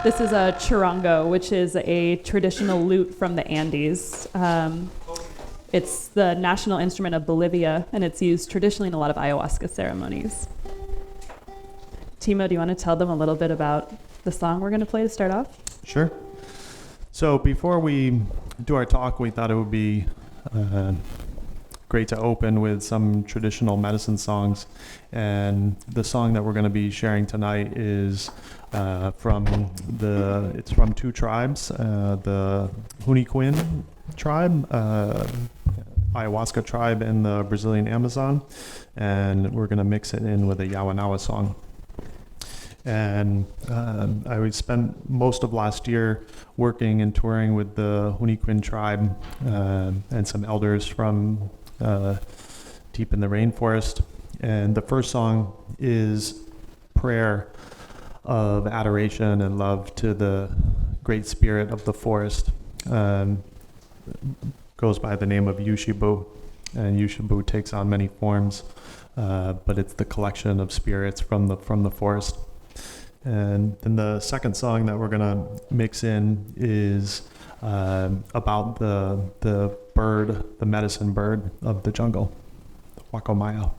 This is a charango, which is a traditional lute from the Andes. It's the national instrument of Bolivia, and it's used traditionally in a lot of ayahuasca ceremonies. Timo, do you want to tell them a little bit about the song we're going to play to start off? Sure. So before we do our talk, we thought it would be great to open with some traditional medicine songs. And the song that we're going to be sharing tonight is from two tribes, the Huni Kuin tribe, ayahuasca tribe in the Brazilian Amazon, and we're going to mix it in with a Yawanawa song. And I spent most of last year working and touring with the Huni Kuin tribe and some elders from deep in the rainforest. And the first song is prayer of adoration and love to the great spirit of the forest. Goes by the name of Yushibu, and Yushibu takes on many forms, but it's the collection of spirits from the forest. And then the second song that we're gonna mix in is about the bird, the medicine bird of the jungle, the Wakomaya.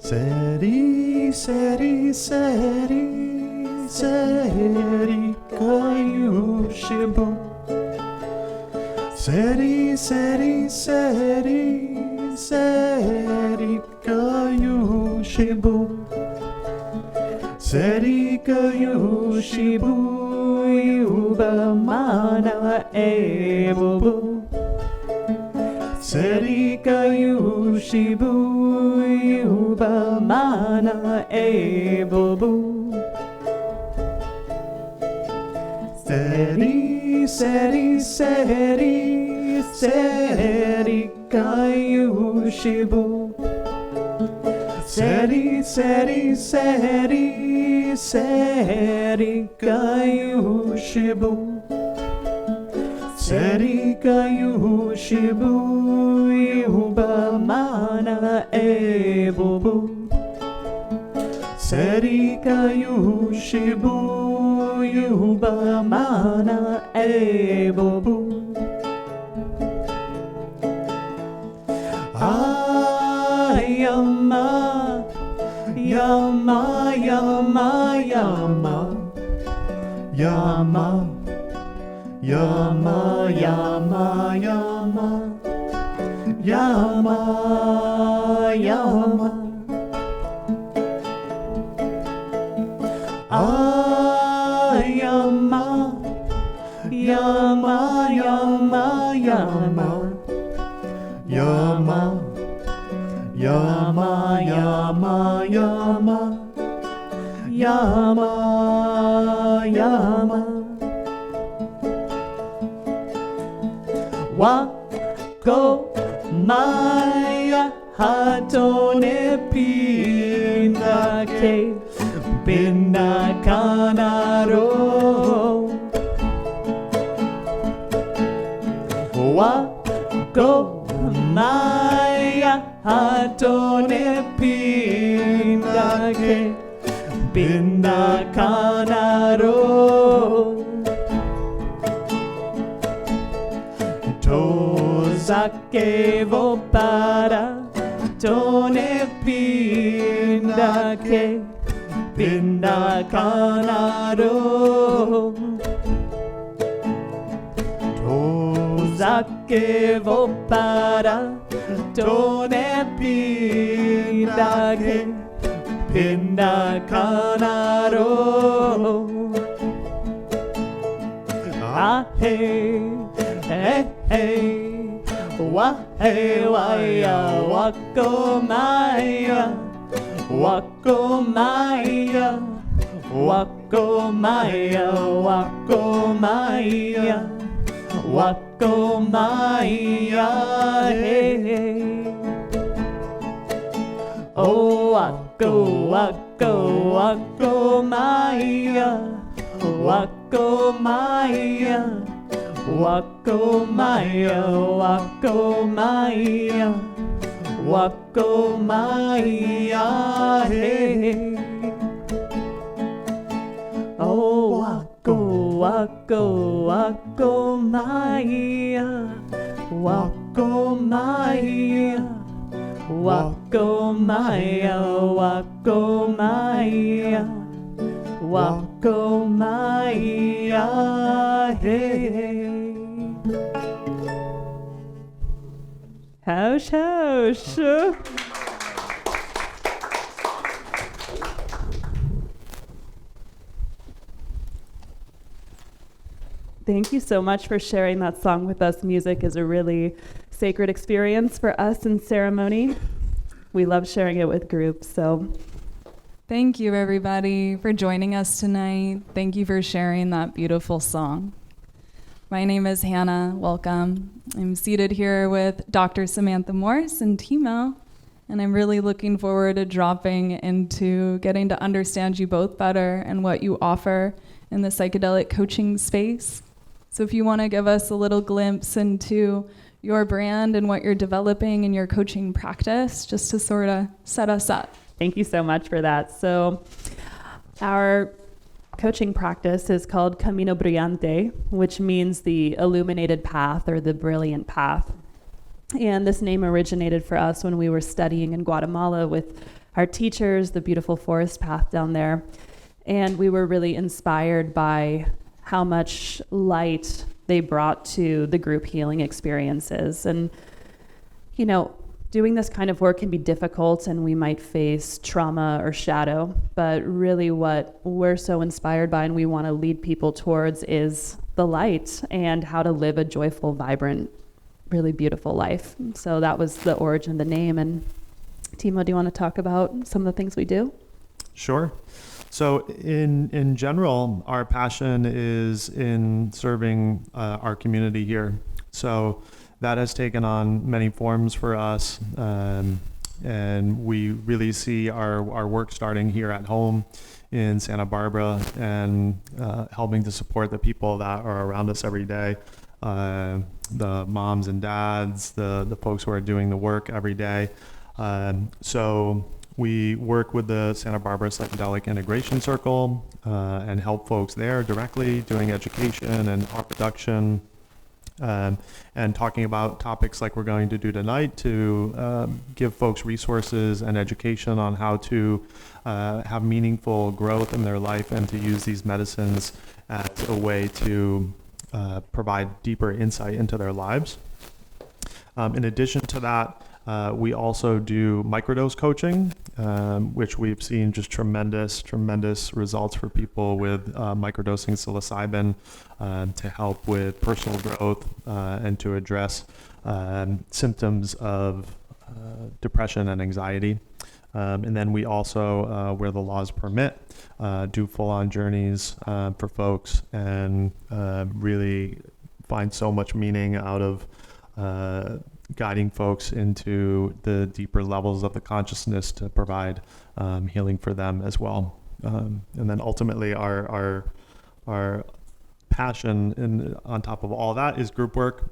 Seri, seri, seri, seri, kayushibu. Seri, seri, seri, seri, kayushibu. Seri, kayushibu, yuba mana ebubu. Seri, kayushibu, yuba mana ebubu. Seri, seri, seri, seri, kayushibu. Seri, seri, seri, seri, kayushibu. Seri, kayushibu, yuba mana ebubu. Seri, kayushibu, yuba mana ebubu. Yama, yama, yama, yama, yama, yama, yama, yama, yama, yama. Yama, yama, yama, yama, yama, yama, yama, yama, yama, yama. Wakomaya hatone pinake pinna kanaro. Wakomaya hatone pinake pinna kanaro. Tozake vo para tone pinake pinna kanaro. Tozake vo para tone pinake pinna kanaro. Ah hey, hey hey, wa hey wa ya wakomaya, wakomaya, wakomaya, wakomaya, wakomaya, hey hey. Oh wako, wako, wakomaya, wakomaya, Wako Maya, Wako Maya, Wako Maya, hey. Oh, Wako, Wako, Wako Maya, Wako Maya, Wako Maya, Wako Maya, Wako Maya, hey. Hush, hush. Thank you so much for sharing that song with us. Music is a really sacred experience for us in ceremony. We love sharing it with groups, so. Thank you, everybody, for joining us tonight. Thank you for sharing that beautiful song. My name is Hannah. Welcome. I'm seated here with Dr. Samantha Morse and Timo, and I'm really looking forward to dropping into getting to understand you both better and what you offer in the psychedelic coaching space. So if you want to give us a little glimpse into your brand and what you're developing in your coaching practice, just to sort of set us up. Thank you so much for that. So our coaching practice is called Camino Brillante, which means the illuminated path or the brilliant path. And this name originated for us when we were studying in Guatemala with our teachers, the beautiful forest path down there. And we were really inspired by how much light they brought to the group healing experiences. And, you know, doing this kind of work can be difficult and we might face trauma or shadow, but really what we're so inspired by and we want to lead people towards is the light and how to live a joyful, vibrant, really beautiful life. So that was the origin of the name. And Timo, do you want to talk about some of the things we do? Sure. So in general, our passion is in serving our community here. So that has taken on many forms for us, and we really see our work starting here at home in Santa Barbara and helping to support the people that are around us every day, the moms and dads, the folks who are doing the work every day. So we work with the Santa Barbara Psychedelic Integration Circle and help folks there directly doing education and art production, and talking about topics like we're going to do tonight to give folks resources and education on how to have meaningful growth in their life and to use these medicines as a way to provide deeper insight into their lives. In addition to that, we also do microdose coaching, which we've seen just tremendous results for people with microdosing psilocybin to help with personal growth and to address symptoms of depression and anxiety. And then we also, where the laws permit, do full-on journeys for folks and really find so much meaning out of guiding folks into the deeper levels of the consciousness to provide healing for them as well. And then ultimately our passion on top of all that is group work.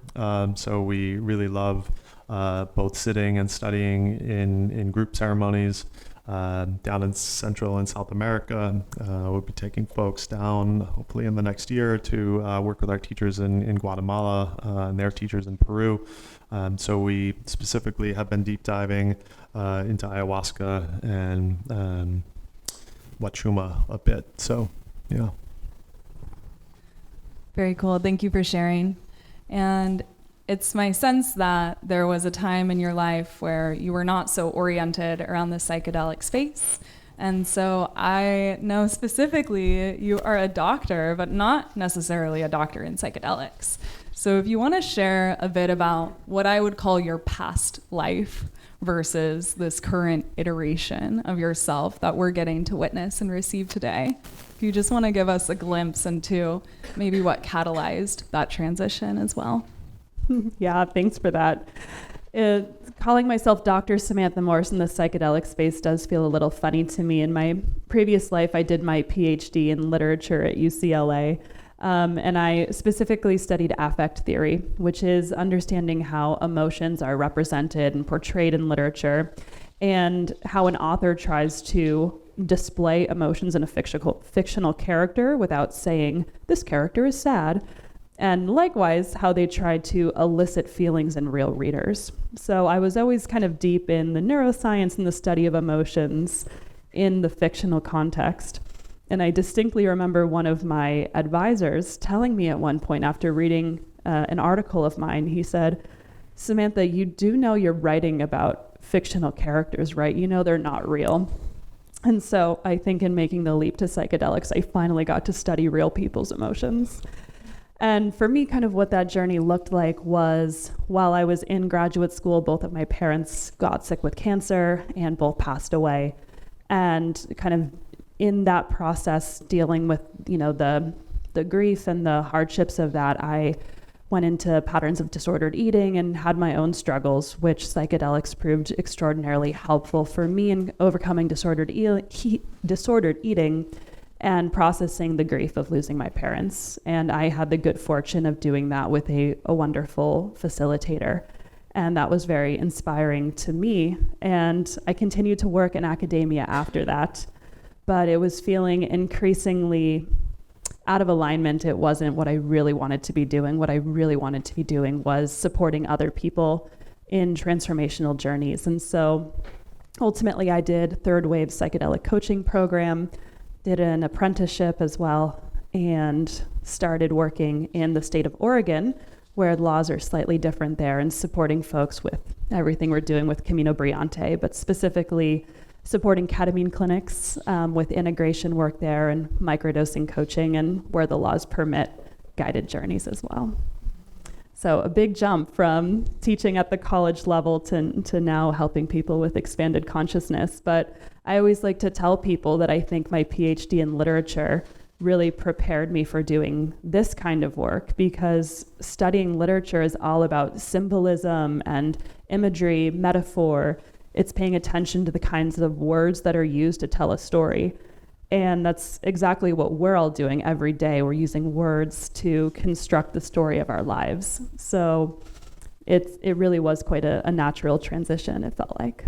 So we really love both sitting and studying in group ceremonies down in Central and South America. We'll be taking folks down hopefully in the next year to work with our teachers in Guatemala and their teachers in Peru. So we specifically have been deep diving into ayahuasca and wachuma a bit. So, yeah. Very cool. Thank you for sharing. And it's my sense that there was a time in your life where you were not so oriented around the psychedelic space. And so I know specifically you are a doctor, but not necessarily a doctor in psychedelics. So if you want to share a bit about what I would call your past life versus this current iteration of yourself that we're getting to witness and receive today, if you just want to give us a glimpse into maybe what catalyzed that transition as well. Yeah, thanks for that. Calling myself Dr. Samantha Morse in the psychedelic space does feel a little funny to me. In my previous life, I did my PhD in literature at UCLA. And I specifically studied affect theory, which is understanding how emotions are represented and portrayed in literature, and how an author tries to display emotions in a fictional character without saying, this character is sad. And likewise, how they try to elicit feelings in real readers. So I was always kind of deep in the neuroscience and the study of emotions in the fictional context. And I distinctly remember one of my advisors telling me at one point after reading an article of mine, he said, Samantha, you do know you're writing about fictional characters, right? You know they're not real. And so I think in making the leap to psychedelics, I finally got to study real people's emotions. And for me, kind of what that journey looked like was while I was in graduate school, both of my parents got sick with cancer and both passed away. And kind of in that process, dealing with, the grief and the hardships of that, I went into patterns of disordered eating and had my own struggles, which psychedelics proved extraordinarily helpful for me in overcoming disordered eating and processing the grief of losing my parents. And I had the good fortune of doing that with a wonderful facilitator. And that was very inspiring to me. And I continued to work in academia after that. But it was feeling increasingly out of alignment. It wasn't what I really wanted to be doing. What I really wanted to be doing was supporting other people in transformational journeys. And so ultimately I did third wave psychedelic coaching program, did an apprenticeship as well, and started working in the state of Oregon, where laws are slightly different there, and supporting folks with everything we're doing with Camino Brillante, but specifically supporting ketamine clinics with integration work there and microdosing coaching, and where the laws permit guided journeys as well. So a big jump from teaching at the college level to now helping people with expanded consciousness. But I always like to tell people that I think my PhD in literature really prepared me for doing this kind of work, because studying literature is all about symbolism and imagery, metaphor. It's paying attention to the kinds of words that are used to tell a story. And that's exactly what we're all doing every day. We're using words to construct the story of our lives. So it really was quite a natural transition, it felt like.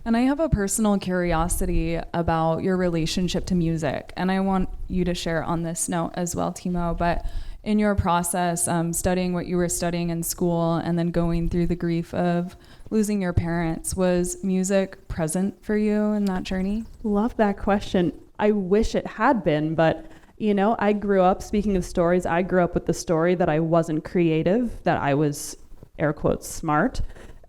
And I have a personal curiosity about your relationship to music. And I want you to share on this note as well, Timo. But in your process, studying what you were studying in school and then going through the grief of losing your parents, was music present for you in that journey? Love that question. I wish it had been, but I grew up, speaking of stories, I grew up with the story that I wasn't creative, that I was, air quotes, smart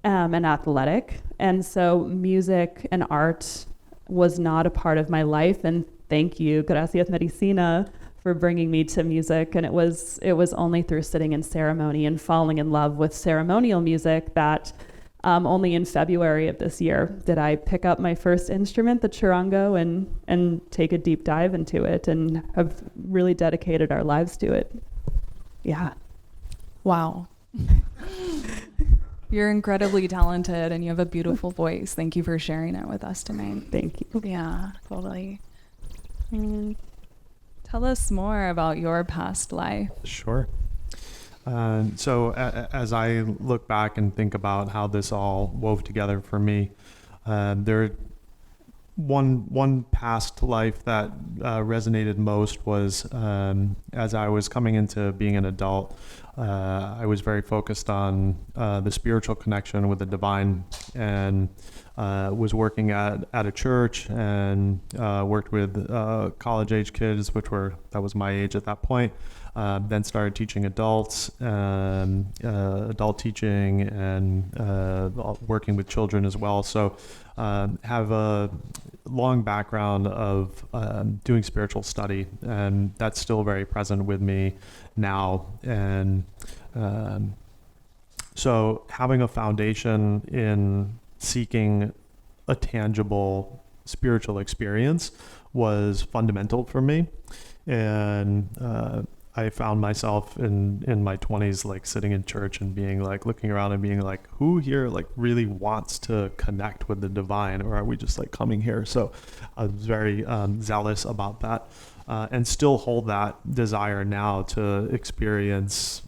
and athletic. And so music and art was not a part of my life. And thank you, gracias medicina, for bringing me to music. And it was only through sitting in ceremony and falling in love with ceremonial music that only in February of this year did I pick up my first instrument, the charango, and take a deep dive into it, and have really dedicated our lives to it. Yeah. Wow. You're incredibly talented and you have a beautiful voice. Thank you for sharing it with us tonight. Thank you. Yeah, totally. Tell us more about your past life. Sure. So as I look back and think about how this all wove together for me, there one past life that resonated most was as I was coming into being an adult. I was very focused on the spiritual connection with the divine, and was working at a church, and worked with college-age kids, that was my age at that point. Then started teaching adults, adult teaching, and working with children as well. So have a long background of doing spiritual study, and that's still very present with me now. And so having a foundation in seeking a tangible spiritual experience was fundamental for me. And I found myself in my 20s, like sitting in church and being like, looking around and being like, who here like really wants to connect with the divine, or are we just like coming here? So I was very zealous about that, and still hold that desire now to experience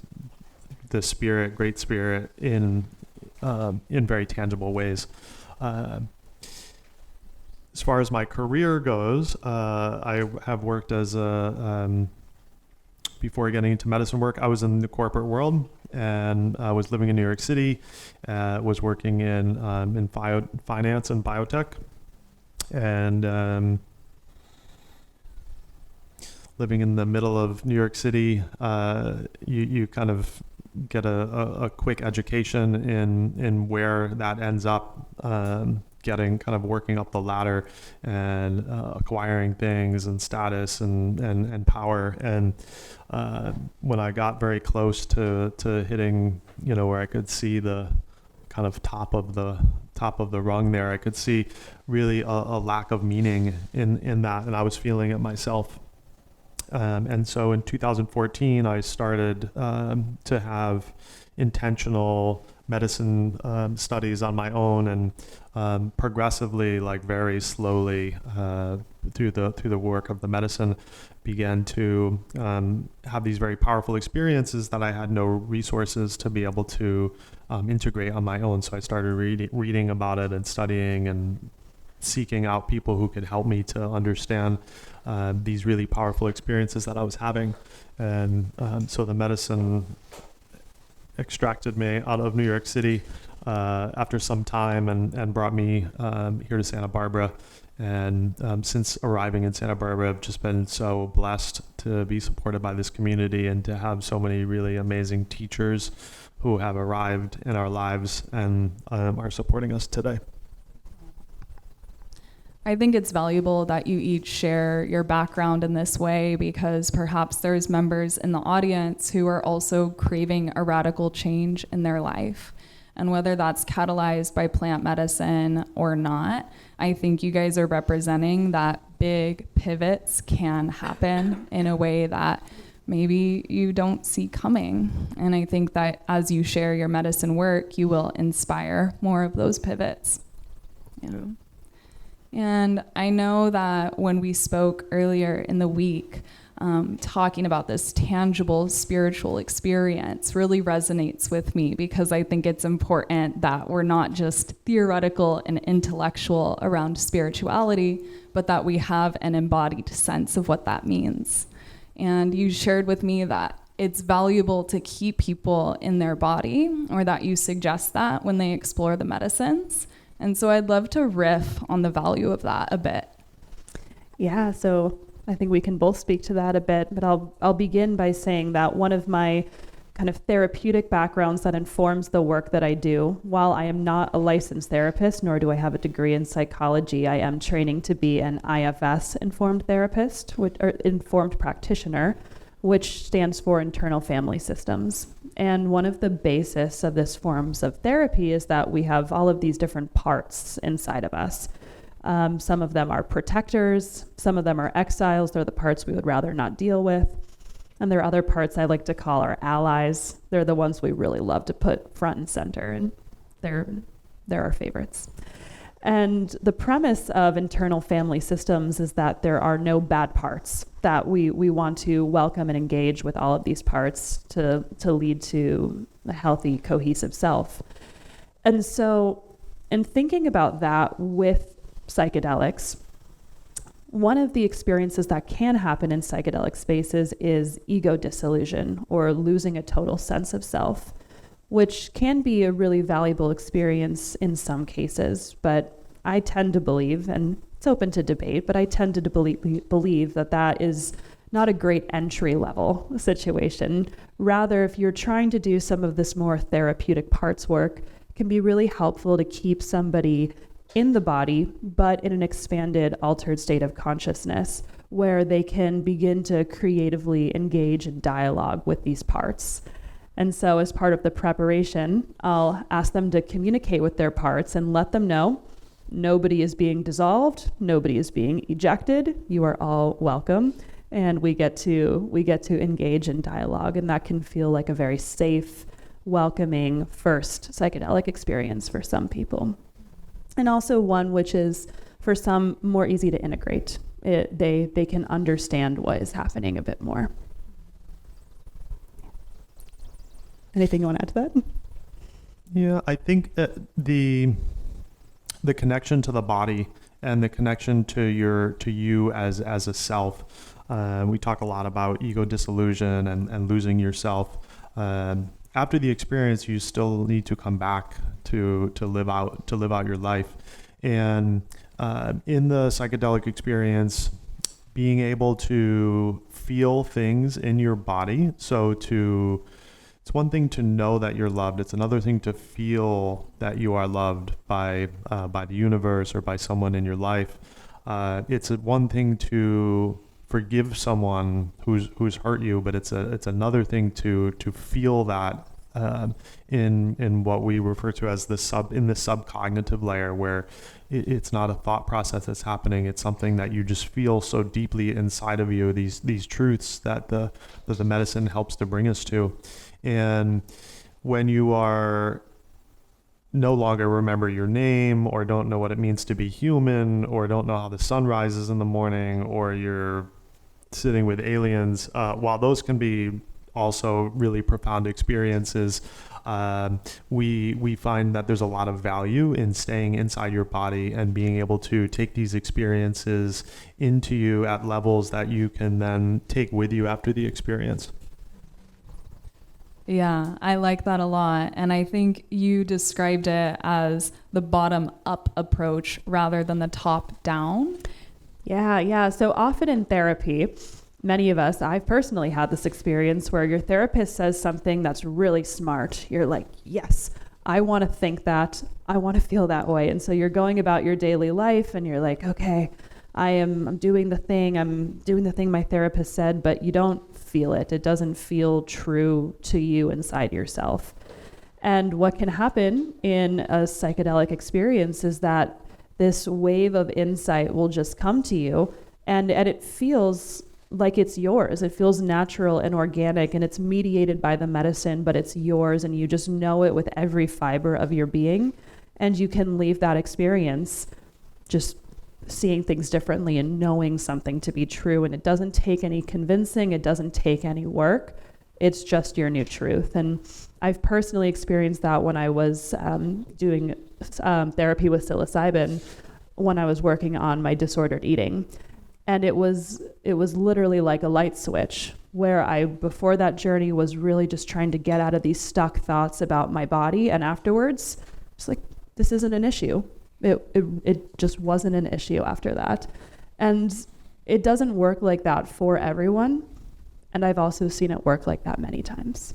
the spirit, great spirit, in very tangible ways. As far as my career goes, I have worked as before getting into medicine work, I was in the corporate world, and I was living in New York City, was working in finance and biotech, and living in the middle of New York City, you kind of get a quick education in where that ends up, getting kind of working up the ladder and acquiring things and status and power. And when I got very close to hitting, where I could see the kind of top of the rung there, I could see really a lack of meaning in that, and I was feeling it myself. And so in 2014, I started to have intentional medicine studies on my own, and progressively, like very slowly, through the work of the medicine, began to have these very powerful experiences that I had no resources to be able to integrate on my own. So I started reading about it and studying and seeking out people who could help me to understand these really powerful experiences that I was having. And so the medicine extracted me out of New York City after some time, and brought me here to Santa Barbara. And since arriving in Santa Barbara, I've just been so blessed to be supported by this community and to have so many really amazing teachers who have arrived in our lives and are supporting us today. I think it's valuable that you each share your background in this way, because perhaps there's members in the audience who are also craving a radical change in their life. And whether that's catalyzed by plant medicine or not, I think you guys are representing that big pivots can happen in a way that maybe you don't see coming. And I think that as you share your medicine work, you will inspire more of those pivots. Yeah. And I know that when we spoke earlier in the week, talking about this tangible spiritual experience really resonates with me, because I think it's important that we're not just theoretical and intellectual around spirituality, but that we have an embodied sense of what that means. And you shared with me that it's valuable to keep people in their body, or that you suggest that when they explore the medicines. And so I'd love to riff on the value of that a bit. Yeah, so I think we can both speak to that a bit, but I'll begin by saying that one of my kind of therapeutic backgrounds that informs the work that I do, while I am not a licensed therapist, nor do I have a degree in psychology, I am training to be an IFS informed therapist, or informed practitioner, which stands for internal family systems. And one of the basis of this forms of therapy is that we have all of these different parts inside of us. Some of them are protectors, some of them are exiles, they're the parts we would rather not deal with. And there are other parts I like to call our allies. They're the ones we really love to put front and center, and they're our favorites. And the premise of internal family systems is that there are no bad parts, that we want to welcome and engage with all of these parts to lead to a healthy, cohesive self. And so in thinking about that with psychedelics, one of the experiences that can happen in psychedelic spaces is ego dissolution, or losing a total sense of self, which can be a really valuable experience in some cases. But I tend to believe, and it's open to debate, but I tend to believe that is not a great entry level situation. Rather, if you're trying to do some of this more therapeutic parts work, it can be really helpful to keep somebody in the body, but in an expanded, altered state of consciousness, where they can begin to creatively engage in dialogue with these parts. And so as part of the preparation, I'll ask them to communicate with their parts and let them know nobody is being dissolved, nobody is being ejected, you are all welcome. and we get to engage in dialogue, and that can feel like a very safe, welcoming first psychedelic experience for some people, and also one which is for some more easy to integrate. They can understand what is happening a bit more. Anything you want to add to that? Yeah, I think the connection to the body and the connection to you as a self. We talk a lot about ego dissolution and losing yourself. After the experience, you still need to come back to live out your life. And in the psychedelic experience, being able to feel things in your body. It's one thing to know that you're loved. It's another thing to feel that you are loved by the universe or by someone in your life. It's one thing to forgive someone who's hurt you, but it's another thing to feel that in what we refer to as the subcognitive layer, where it's not a thought process that's happening. It's something that you just feel so deeply inside of you. These truths that the medicine helps to bring us to. And when you are no longer remember your name, or don't know what it means to be human, or don't know how the sun rises in the morning, or you're sitting with aliens, while those can be also really profound experiences, we find that there's a lot of value in staying inside your body and being able to take these experiences into you at levels that you can then take with you after the experience. Yeah, I like that a lot. And I think you described it as the bottom-up approach rather than the top-down. Yeah. So often in therapy, many of us, I've personally had this experience where your therapist says something that's really smart. You're like, yes, I want to think that. I want to feel that way. And so you're going about your daily life and you're like, okay, I'm doing the thing my therapist said, but you don't feel it. It doesn't feel true to you inside yourself. And what can happen in a psychedelic experience is that this wave of insight will just come to you, and it feels like it's yours. It feels natural and organic, and it's mediated by the medicine, but it's yours, and you just know it with every fiber of your being, and you can leave that experience just seeing things differently and knowing something to be true. And it doesn't take any convincing, it doesn't take any work. It's just your new truth. And I've personally experienced that when I was doing therapy with psilocybin, when I was working on my disordered eating. And it was literally like a light switch, where I, before that journey, was really just trying to get out of these stuck thoughts about my body. And afterwards, it's like, this isn't an issue. It just wasn't an issue after that. And it doesn't work like that for everyone. And I've also seen it work like that many times.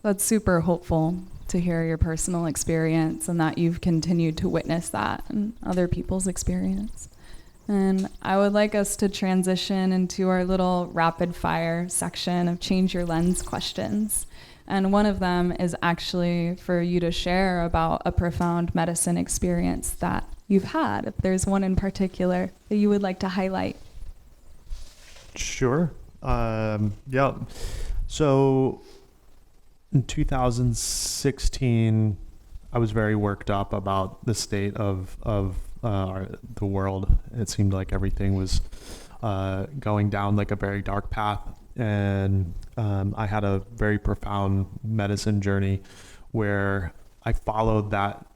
That's super hopeful to hear your personal experience and that you've continued to witness that in other people's experience. And I would like us to transition into our little rapid fire section of Change Your Lens questions. And one of them is actually for you to share about a profound medicine experience that you've had, if there's one in particular that you would like to highlight. Sure. Yeah. So in 2016, I was very worked up about the state of the world. It seemed like everything was going down like a very dark path. And I had a very profound medicine journey where I followed that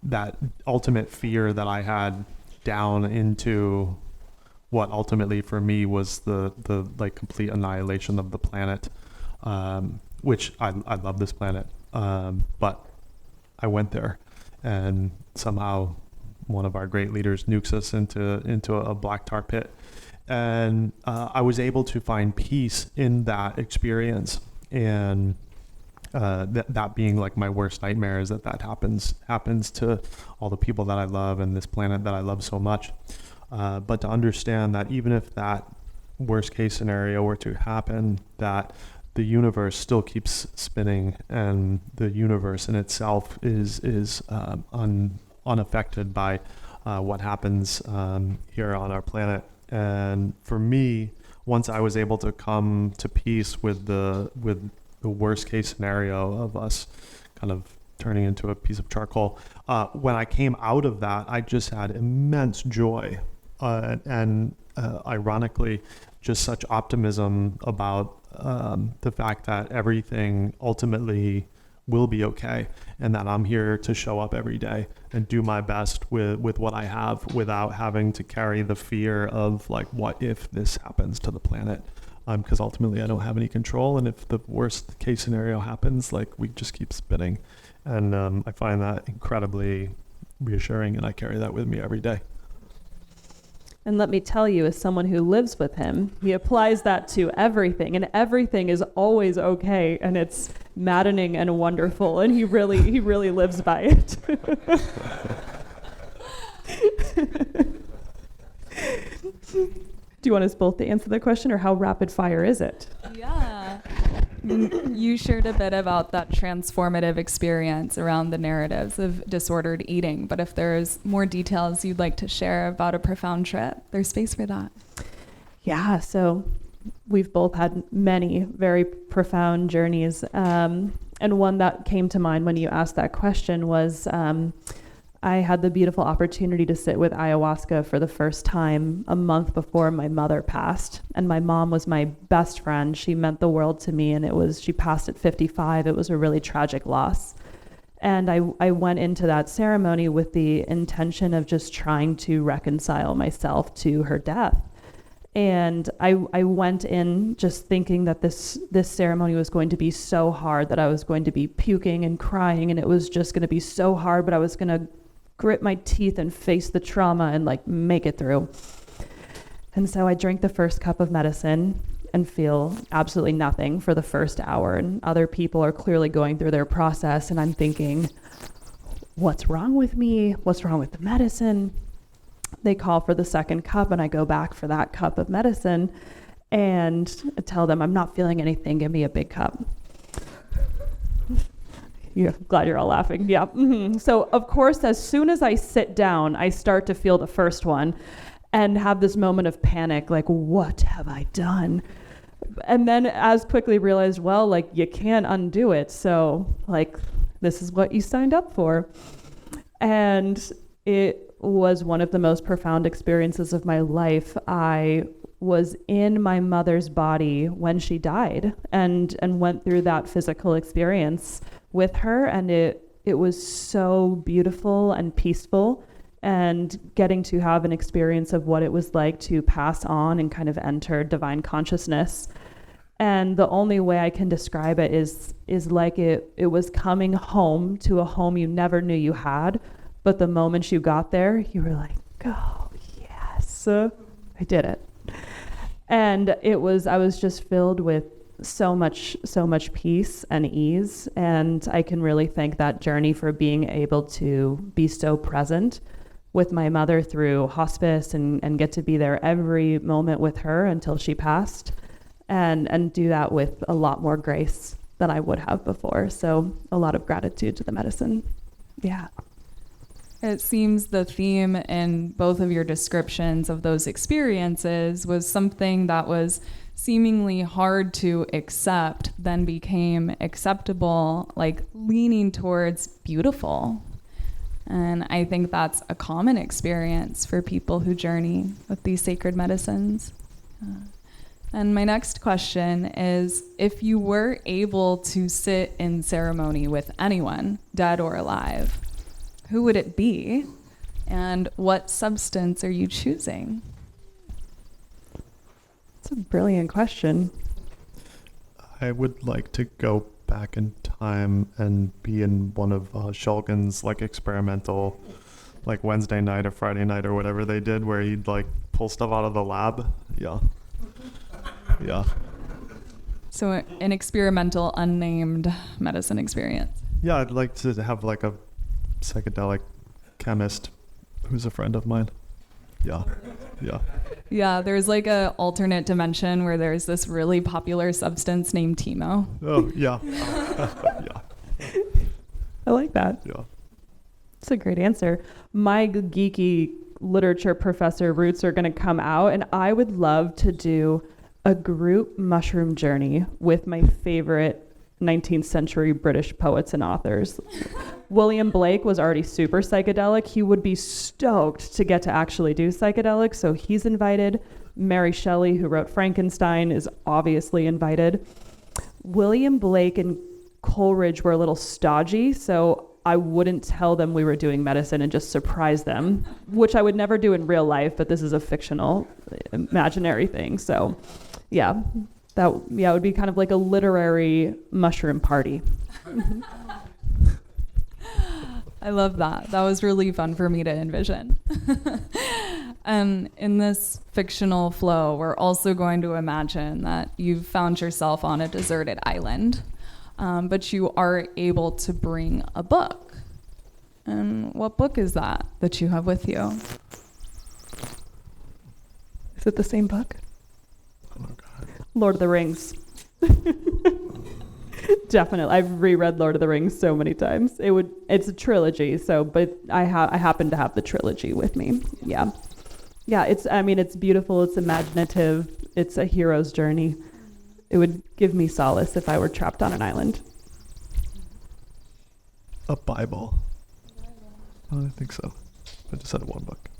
ultimate fear that I had down into what ultimately for me was the like complete annihilation of the planet, which I love this planet, but I went there, and somehow one of our great leaders nukes us into a black tar pit. And I was able to find peace in that experience, and that being like my worst nightmare is that happens to all the people that I love and this planet that I love so much. But to understand that even if that worst case scenario were to happen, that the universe still keeps spinning, and the universe in itself is unaffected by what happens here on our planet. And for me, once I was able to come to peace with the worst case scenario of us kind of turning into a piece of charcoal, when I came out of that, I just had immense joy, and ironically, just such optimism about the fact that everything ultimately will be okay, and that I'm here to show up every day and do my best with what I have, without having to carry the fear of like, what if this happens to the planet? Because ultimately I don't have any control, and if the worst case scenario happens, like, we just keep spinning. And I find that incredibly reassuring, and I carry that with me every day. And let me tell you, as someone who lives with him, he applies that to everything, and everything is always okay, and it's maddening and wonderful, and he really lives by it. Do you want us both to answer the question, or how rapid fire is it? Yeah. You shared a bit about that transformative experience around the narratives of disordered eating, but if there's more details you'd like to share about a profound trip, there's space for that. Yeah, so we've both had many very profound journeys. And one that came to mind when you asked that question was I had the beautiful opportunity to sit with ayahuasca for the first time a month before my mother passed. And my mom was my best friend. She meant the world to me, and she passed at 55. It was a really tragic loss. And I went into that ceremony with the intention of just trying to reconcile myself to her death. And I went in just thinking that this ceremony was going to be so hard, that I was going to be puking and crying, and it was just going to be so hard, but I was going to grit my teeth and face the trauma and like make it through. And so I drank the first cup of medicine and feel absolutely nothing for the first hour. And other people are clearly going through their process. And I'm thinking, what's wrong with me? What's wrong with the medicine? They call for the second cup, and I go back for that cup of medicine and I tell them, I'm not feeling anything. Give me a big cup. Yeah, glad you're all laughing. Yeah. Mm-hmm. So of course, as soon as I sit down, I start to feel the first one and have this moment of panic, like, what have I done? And then as quickly realized, well, like, you can't undo it. So like, this is what you signed up for. And it was one of the most profound experiences of my life. I was in my mother's body when she died, and went through that physical experience with her, and it was so beautiful and peaceful, and getting to have an experience of what it was like to pass on and kind of enter divine consciousness. And the only way I can describe it is like it was coming home to a home you never knew you had, but the moment you got there, you were like, oh yes, I did it. And I was just filled with so much peace and ease. And I can really thank that journey for being able to be so present with my mother through hospice and get to be there every moment with her until she passed, and do that with a lot more grace than I would have before. So a lot of gratitude to the medicine. Yeah. It seems the theme in both of your descriptions of those experiences was something that was seemingly hard to accept, then became acceptable, like leaning towards beautiful. And I think that's a common experience for people who journey with these sacred medicines. And my next question is, if you were able to sit in ceremony with anyone, dead or alive, who would it be? And what substance are you choosing? That's a brilliant question. I would like to go back in time and be in one of Shulgin's like experimental, like Wednesday night or Friday night or whatever they did, where he'd like pull stuff out of the lab. Yeah. Yeah. So an experimental, unnamed medicine experience. Yeah, I'd like to have like a psychedelic chemist who's a friend of mine. Yeah. Yeah. Yeah, there's like a alternate dimension where there's this really popular substance named Timo. Oh, yeah. Yeah. I like that. Yeah. That's a great answer. My geeky literature professor roots are going to come out, and I would love to do a group mushroom journey with my favorite 19th century British poets and authors. William Blake was already super psychedelic. He would be stoked to get to actually do psychedelics, so he's invited. Mary Shelley, who wrote Frankenstein, is obviously invited. William Blake and Coleridge were a little stodgy, so I wouldn't tell them we were doing medicine and just surprise them, which I would never do in real life, but this is a fictional, imaginary thing. So, yeah, it would be kind of like a literary mushroom party. I love that. That was really fun for me to envision. And in this fictional flow, we're also going to imagine that you've found yourself on a deserted island, but you are able to bring a book. And what book is that you have with you? Is it the same book? Oh, God. Lord of the Rings. Definitely. I've reread Lord of the Rings so many times. It's a trilogy, but I happen to have the trilogy with me. Yeah. Yeah, it's beautiful, it's imaginative, it's a hero's journey. It would give me solace if I were trapped on an island. A Bible. I don't think so. I just had one book.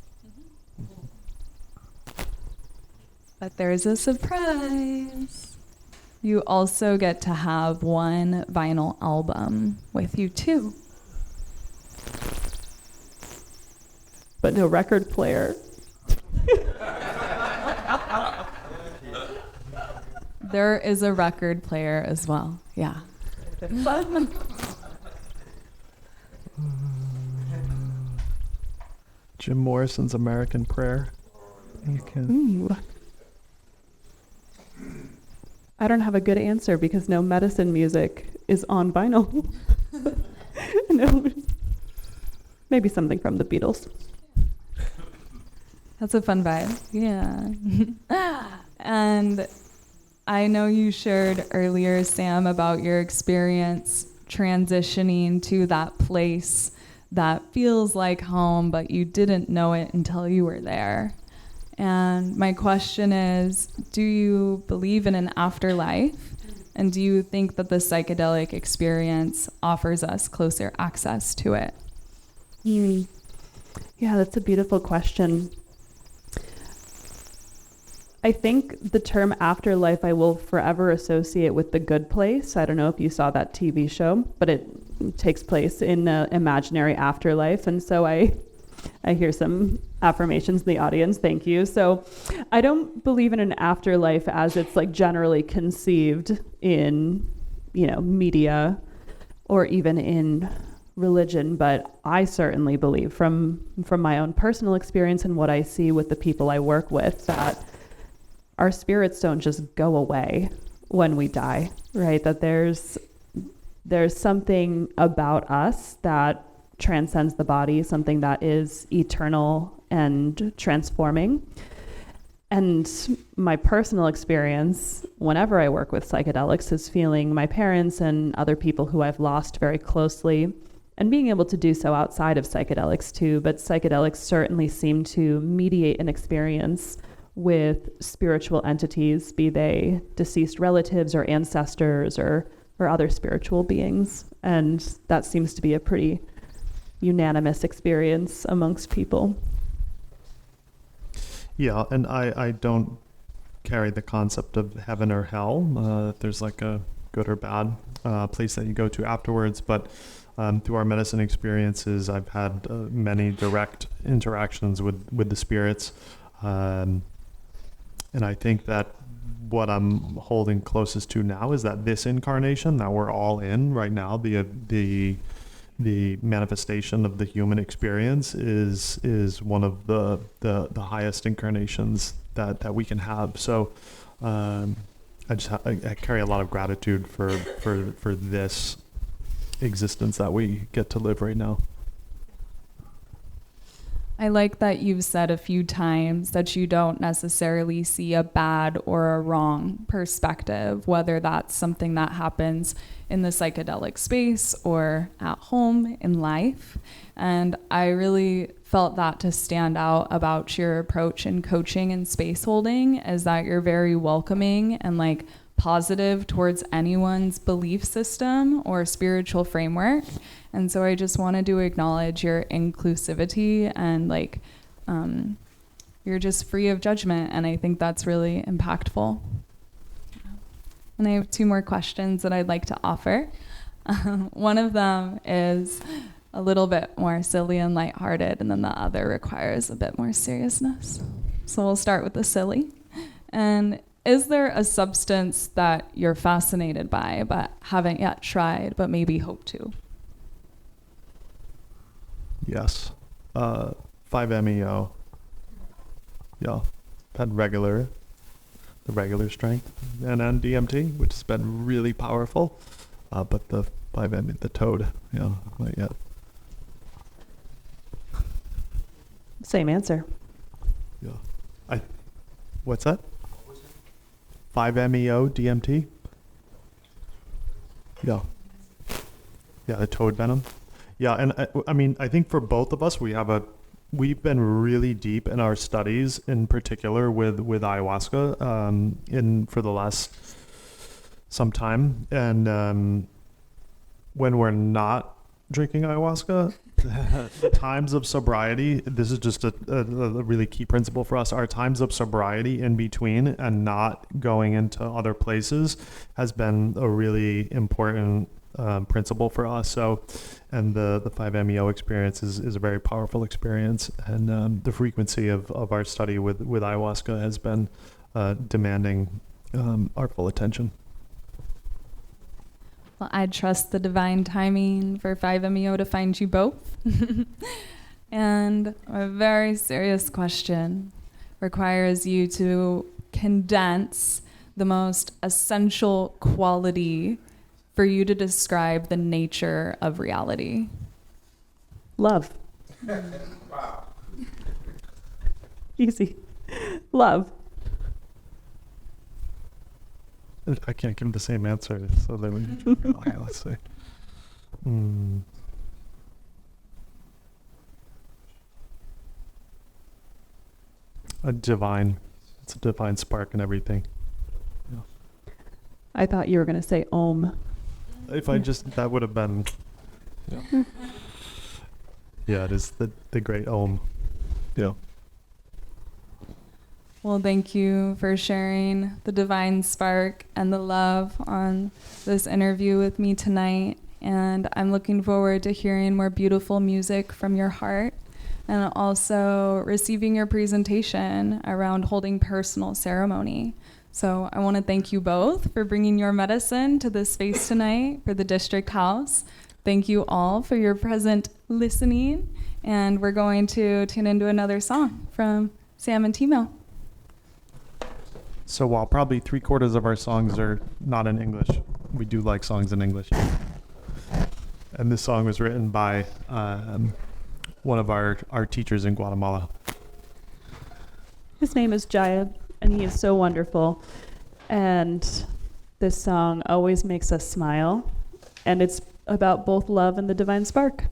But there's a surprise. You also get to have one vinyl album with you too. But no record player. There is a record player as well. Yeah. Jim Morrison's American Prayer. You can. Ooh. I don't have a good answer because no medicine music is on vinyl. No. Maybe something from the Beatles. That's a fun vibe. Yeah. And I know you shared earlier, Sam, about your experience transitioning to that place that feels like home, but you didn't know it until you were there. And my question is, do you believe in an afterlife? And do you think that the psychedelic experience offers us closer access to it? Yeah, that's a beautiful question. I think the term afterlife I will forever associate with The Good Place. I don't know if you saw that TV show, but it takes place in an imaginary afterlife. And so I hear some affirmations in the audience. Thank you. So I don't believe in an afterlife as it's like generally conceived in, media or even in religion, but I certainly believe from my own personal experience and what I see with the people I work with that our spirits don't just go away when we die, right? That there's something about us that transcends the body, something that is eternal and transforming. And my personal experience, whenever I work with psychedelics, is feeling my parents and other people who I've lost very closely, and being able to do so outside of psychedelics too. But psychedelics certainly seem to mediate an experience with spiritual entities, be they deceased relatives or ancestors or other spiritual beings. And that seems to be a pretty unanimous experience amongst people. Yeah, and I don't carry the concept of heaven or hell. That there's like a good or bad place that you go to afterwards. But through our medicine experiences, I've had many direct interactions with the spirits. And I think that what I'm holding closest to now is that this incarnation that we're all in right now, the manifestation of the human experience is one of the highest incarnations that we can have. So I carry a lot of gratitude for this existence that we get to live right now. I like that you've said a few times that you don't necessarily see a bad or a wrong perspective, whether that's something that happens in the psychedelic space or at home in life. And I really felt that to stand out about your approach in coaching and space holding is that you're very welcoming and like positive towards anyone's belief system or spiritual framework. And so I just wanted to acknowledge your inclusivity and like you're just free of judgment. And I think that's really impactful. And I have 2 more questions that I'd like to offer. One of them is a little bit more silly and lighthearted, and then the other requires a bit more seriousness. So we'll start with the silly. And is there a substance that you're fascinated by but haven't yet tried but maybe hope to? Yes. 5-MeO. Yeah. Had the regular strength, and then DMT, which has been really powerful. But the 5-MeO, the toad, not yet. Same answer. Yeah. What's that? 5-MeO DMT? Yeah. Yeah, the toad venom. Yeah, and I think for both of us, we've been really deep in our studies, in particular with ayahuasca, for the last some time. And when we're not drinking ayahuasca, the times of sobriety, this is just a really key principle for us. Our times of sobriety in between and not going into other places has been a really important principle for us. So, and the 5-MeO experience is a very powerful experience, and the frequency of our study with ayahuasca has been demanding our full attention. Well, I trust the divine timing for 5-MeO to find you both. And a very serious question requires you to condense the most essential quality for you to describe the nature of reality. Love. Wow. Easy. Love. I can't give the same answer, so then okay, let's see. It's a divine spark in everything. Yeah. I thought you were going to say Om. If I that would have been, yeah. Yeah, it is the great Om. Yeah. Well, thank you for sharing the divine spark and the love on this interview with me tonight. And I'm looking forward to hearing more beautiful music from your heart, and also receiving your presentation around holding personal ceremony. So I want to thank you both for bringing your medicine to this space tonight for the District House. Thank you all for your present listening. And we're going to tune into another song from Sam and Timo. So while probably 3/4 of our songs are not in English, we do like songs in English. And this song was written by one of our teachers in Guatemala. His name is Jaya, and he is so wonderful. And this song always makes us smile. And it's about both love and the divine spark.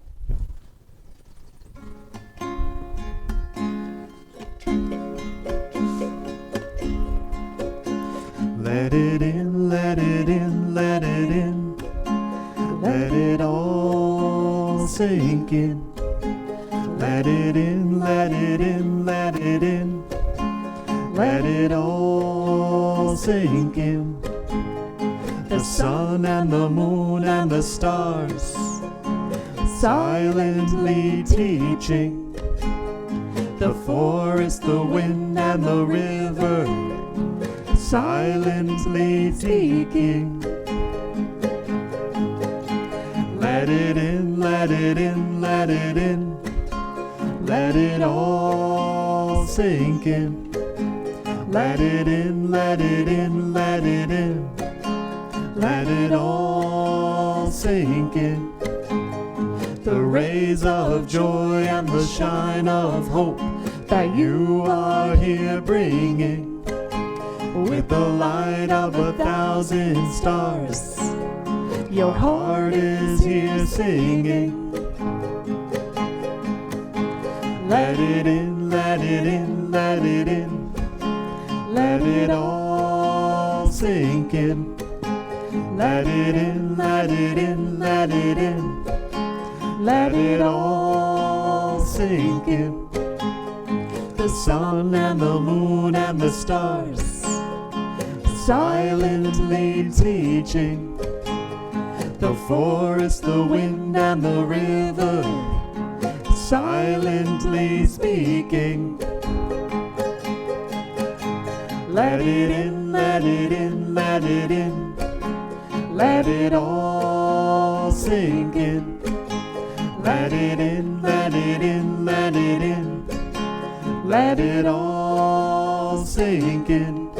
Let it in, let it in, let it in. Let it all sink in. Let it in, let it in, let it in. Let it all sink in. The sun and the moon and the stars silently teaching. The forest, the wind and the river silently speaking. Let it in, let it in, let it in. Let it all sink in. Let it in, let it in, let it in. Let it all sink in. the rays of joy and the shine of hope that you are here bringing. With the light of 1,000 stars, your heart is here singing. Let it in, let it in, let it in. Let it all sink in. Let it in, let it in, let it in. Let it all sink in. The sun and the moon and the stars silently teaching. The forest, the wind and the river silently speaking. Let it in, let it in, let it in. Let it all sink in. Let it in, let it in, let it in. Let it all sink in.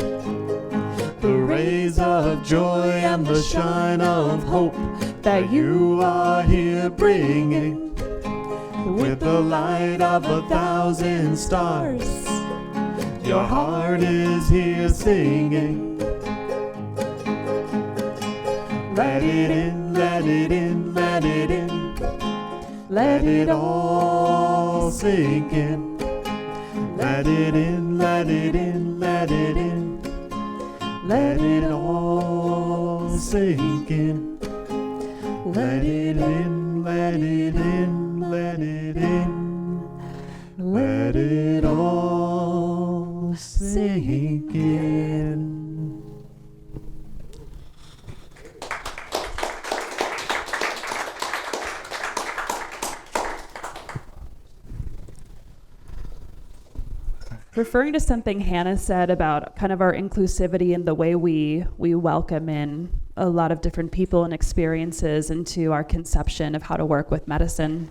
The rays of joy and the shine of hope that you are here bringing. With the light of 1,000 stars, your heart is here singing. Let it in, let it in, let it in. Let it all sink in. Let it in, let it in, let it in. Let it all sink in. Let it in, let it in, let it in. Let it all sink in. Referring to something Hannah said about kind of our inclusivity and the way we welcome in a lot of different people and experiences into our conception of how to work with medicine.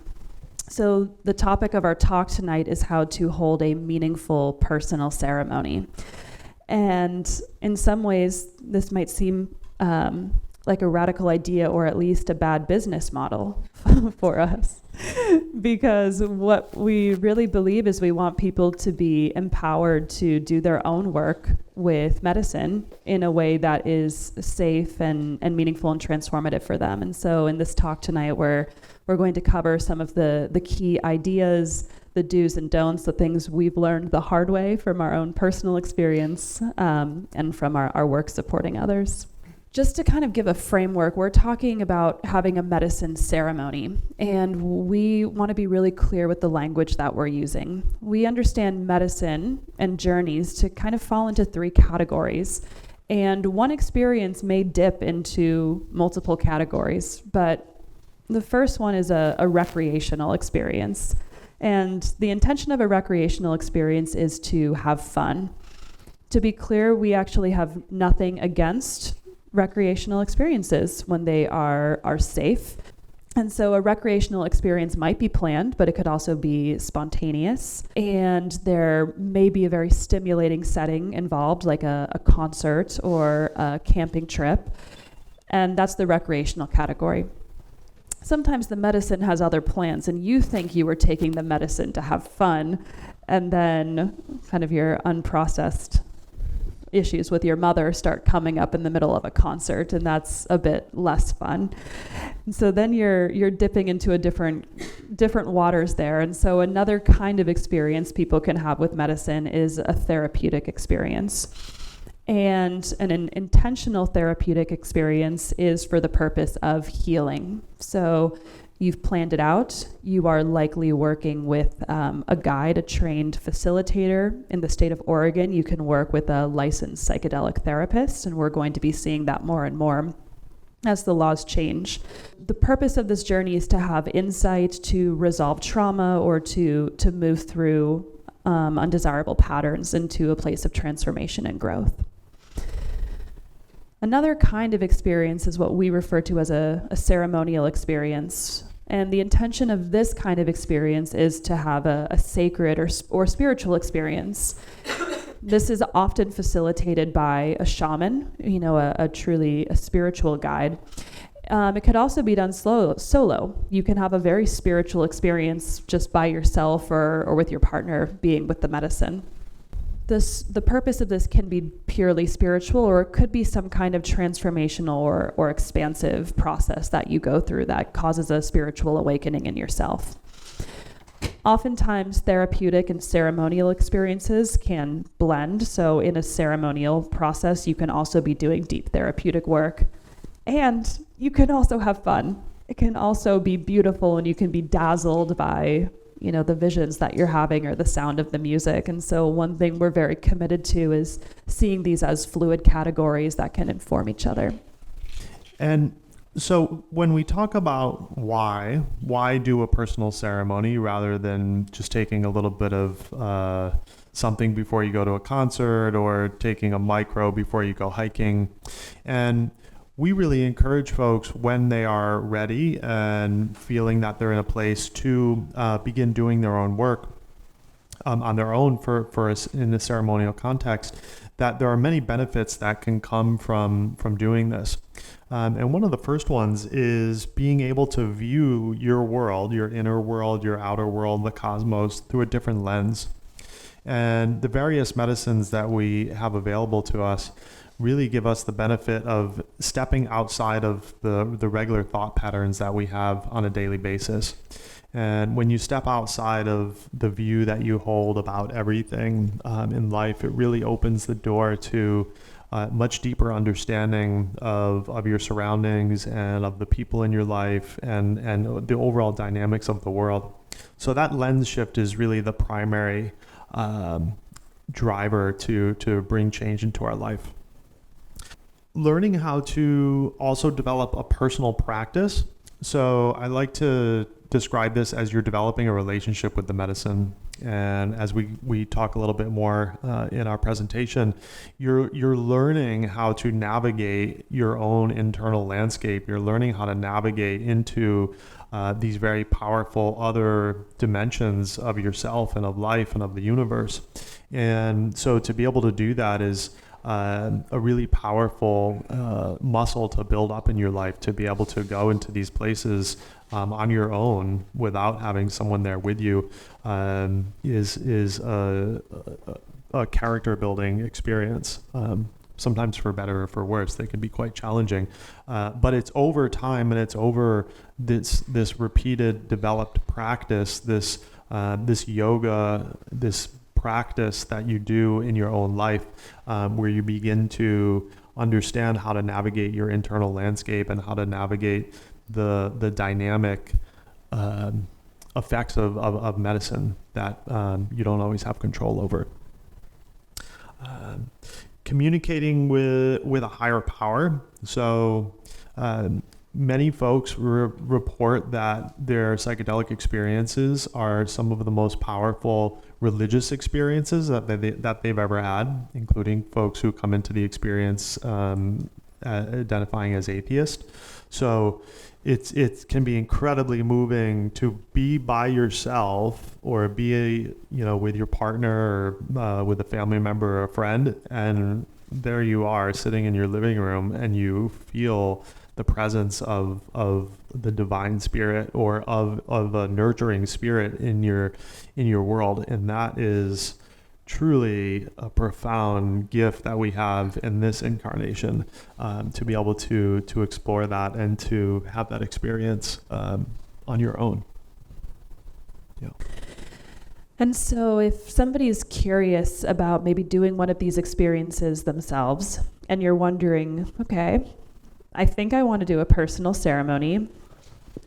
So the topic of our talk tonight is how to hold a meaningful personal ceremony. And in some ways, this might seem like a radical idea or at least a bad business model for us. Because what we really believe is we want people to be empowered to do their own work with medicine in a way that is safe and meaningful and transformative for them. And so in this talk tonight, we're going to cover some of the key ideas, the do's and don'ts, the things we've learned the hard way from our own personal experience and from our work supporting others. Just to kind of give a framework, we're talking about having a medicine ceremony, and we want to be really clear with the language that we're using. We understand medicine and journeys to kind of fall into 3 categories, and one experience may dip into multiple categories, but the first one is a recreational experience. And the intention of a recreational experience is to have fun. To be clear, we actually have nothing against recreational experiences when they are safe. And so a recreational experience might be planned, but it could also be spontaneous. And there may be a very stimulating setting involved, like a concert or a camping trip. And that's the recreational category. Sometimes the medicine has other plans, and you think you were taking the medicine to have fun, and then kind of your unprocessed issues with your mother start coming up in the middle of a concert, and that's a bit less fun. And so then you're dipping into a different waters there. And so another kind of experience people can have with medicine is a therapeutic experience. And an intentional therapeutic experience is for the purpose of healing. So you've planned it out. You are likely working with a guide, a trained facilitator. In the state of Oregon, you can work with a licensed psychedelic therapist, and we're going to be seeing that more and more as the laws change. The purpose of this journey is to have insight to resolve trauma or to move through undesirable patterns into a place of transformation and growth. Another kind of experience is what we refer to as a ceremonial experience. And the intention of this kind of experience is to have a sacred or spiritual experience. This is often facilitated by a shaman, a truly spiritual guide. It could also be done solo. You can have a very spiritual experience just by yourself or with your partner being with the medicine. The purpose of this can be purely spiritual, or it could be some kind of transformational or expansive process that you go through that causes a spiritual awakening in yourself. Oftentimes, therapeutic and ceremonial experiences can blend. So in a ceremonial process, you can also be doing deep therapeutic work. And you can also have fun. It can also be beautiful, and you can be dazzled by the visions that you're having or the sound of the music. And so one thing we're very committed to is seeing these as fluid categories that can inform each other. And so when we talk about why do a personal ceremony rather than just taking a little bit of something before you go to a concert or taking a micro before you go hiking? And we really encourage folks when they are ready and feeling that they're in a place to begin doing their own work on their own for us in the ceremonial context, that there are many benefits that can come from doing this. And one of the first ones is being able to view your world, your inner world, your outer world, the cosmos, through a different lens. And the various medicines that we have available to us really give us the benefit of stepping outside of the regular thought patterns that we have on a daily basis. And when you step outside of the view that you hold about everything in life, it really opens the door to much deeper understanding of your surroundings and of the people in your life and the overall dynamics of the world. So that lens shift is really the primary driver to bring change into our life. Learning how to also develop a personal practice. So I like to describe this as you're developing a relationship with the medicine. And as we talk a little bit more in our presentation, you're learning how to navigate your own internal landscape. You're learning how to navigate into these very powerful other dimensions of yourself and of life and of the universe. And so to be able to do that is a really powerful muscle to build up in your life, to be able to go into these places on your own without having someone there with you is a character building experience. Sometimes for better or for worse, they can be quite challenging, but it's over time and it's over this repeated developed practice, this yoga, this practice that you do in your own life, where you begin to understand how to navigate your internal landscape and how to navigate the dynamic effects of medicine that you don't always have control over. Communicating with a higher power. So many folks report that their psychedelic experiences are some of the most powerful religious experiences that they've ever had, including folks who come into the experience identifying as atheist. So it can be incredibly moving to be by yourself or be with your partner or with a family member or a friend, and there you are sitting in your living room and you feel the presence of the divine spirit or of a nurturing spirit in your world. And that is truly a profound gift that we have in this incarnation, to be able to explore that and to have that experience on your own. Yeah. And so if somebody is curious about maybe doing one of these experiences themselves, and you're wondering, okay, I think I want to do a personal ceremony.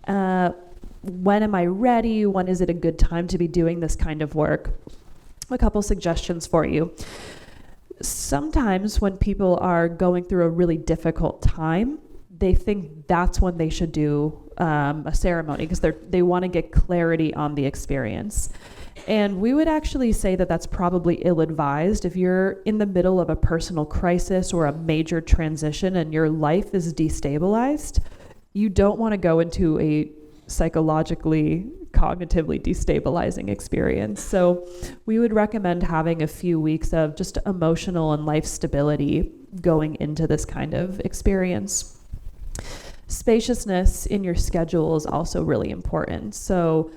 When am I ready? When is it a good time to be doing this kind of work? A couple suggestions for you. Sometimes when people are going through a really difficult time, they think that's when they should do a ceremony because they want to get clarity on the experience. And we would actually say that that's probably ill-advised. If you're in the middle of a personal crisis or a major transition and your life is destabilized, you don't want to go into a psychologically, cognitively destabilizing experience. So we would recommend having a few weeks of just emotional and life stability going into this kind of experience. Spaciousness in your schedule is also really important. So,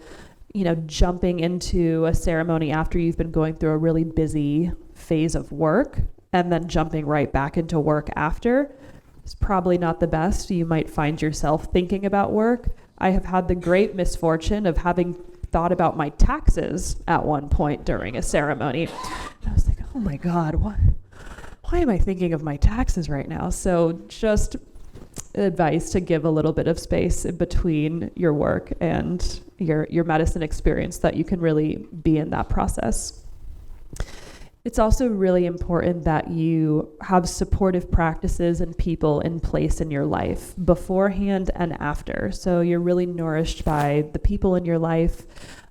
jumping into a ceremony after you've been going through a really busy phase of work and then jumping right back into work after is probably not the best. You might find yourself thinking about work. I have had the great misfortune of having thought about my taxes at one point during a ceremony. And I was like, oh my God, why am I thinking of my taxes right now? So just advice to give a little bit of space in between your work and your medicine experience so that you can really be in that process. It's also really important that you have supportive practices and people in place in your life beforehand and after. So you're really nourished by the people in your life.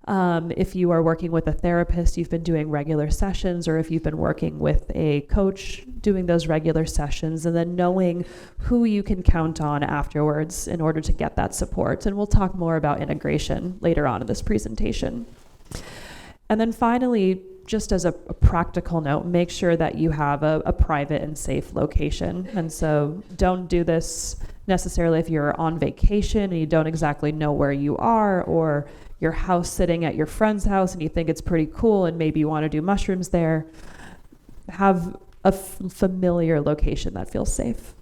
If you are working with a therapist, you've been doing regular sessions, or if you've been working with a coach, doing those regular sessions, and then knowing who you can count on afterwards in order to get that support. And we'll talk more about integration later on in this presentation. And then finally, just as a practical note, make sure that you have a private and safe location. And so don't do this necessarily if you're on vacation and you don't exactly know where you are, or you're house sitting at your friend's house and you think it's pretty cool and maybe you want to do mushrooms there. Have a familiar location that feels safe.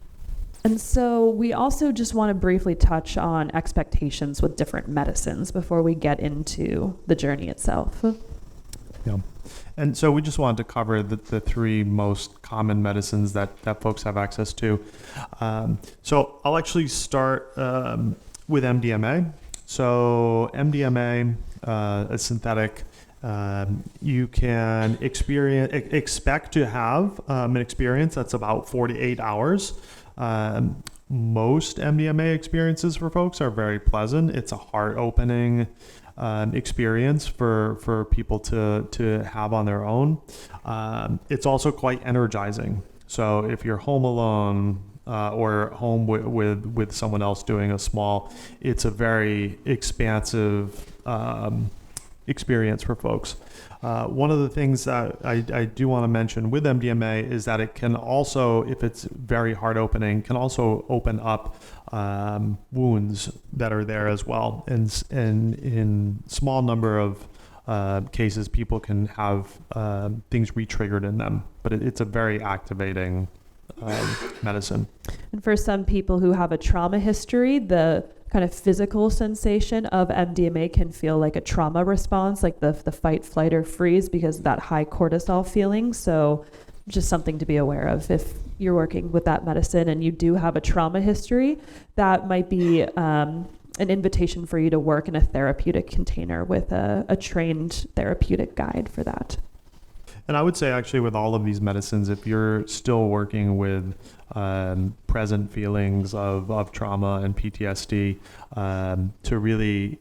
And so we also just want to briefly touch on expectations with different medicines before we get into the journey itself. Yeah. And so we just wanted to cover the three most common medicines that folks have access to. So I'll actually start with MDMA. So MDMA, a synthetic, you can expect to have an experience that's about 48 hours. Most MDMA experiences for folks are very pleasant. It's a heart-opening experience for people to have on their own. It's also quite energizing. So if you're home alone or home with someone else doing a small, it's a very expansive experience for folks. One of the things that I do want to mention with MDMA is that it can also, if it's very heart opening, can also open up wounds that are there as well. And in small number of cases, people can have things re-triggered in them, but it's a very activating medicine. And for some people who have a trauma history, the kind of physical sensation of MDMA can feel like a trauma response, like the fight, flight, or freeze, because of that high cortisol feeling. So just something to be aware of. If you're working with that medicine and you do have a trauma history, that might be an invitation for you to work in a therapeutic container with a trained therapeutic guide for that. And I would say actually with all of these medicines, if you're still working with present feelings of trauma and PTSD, to really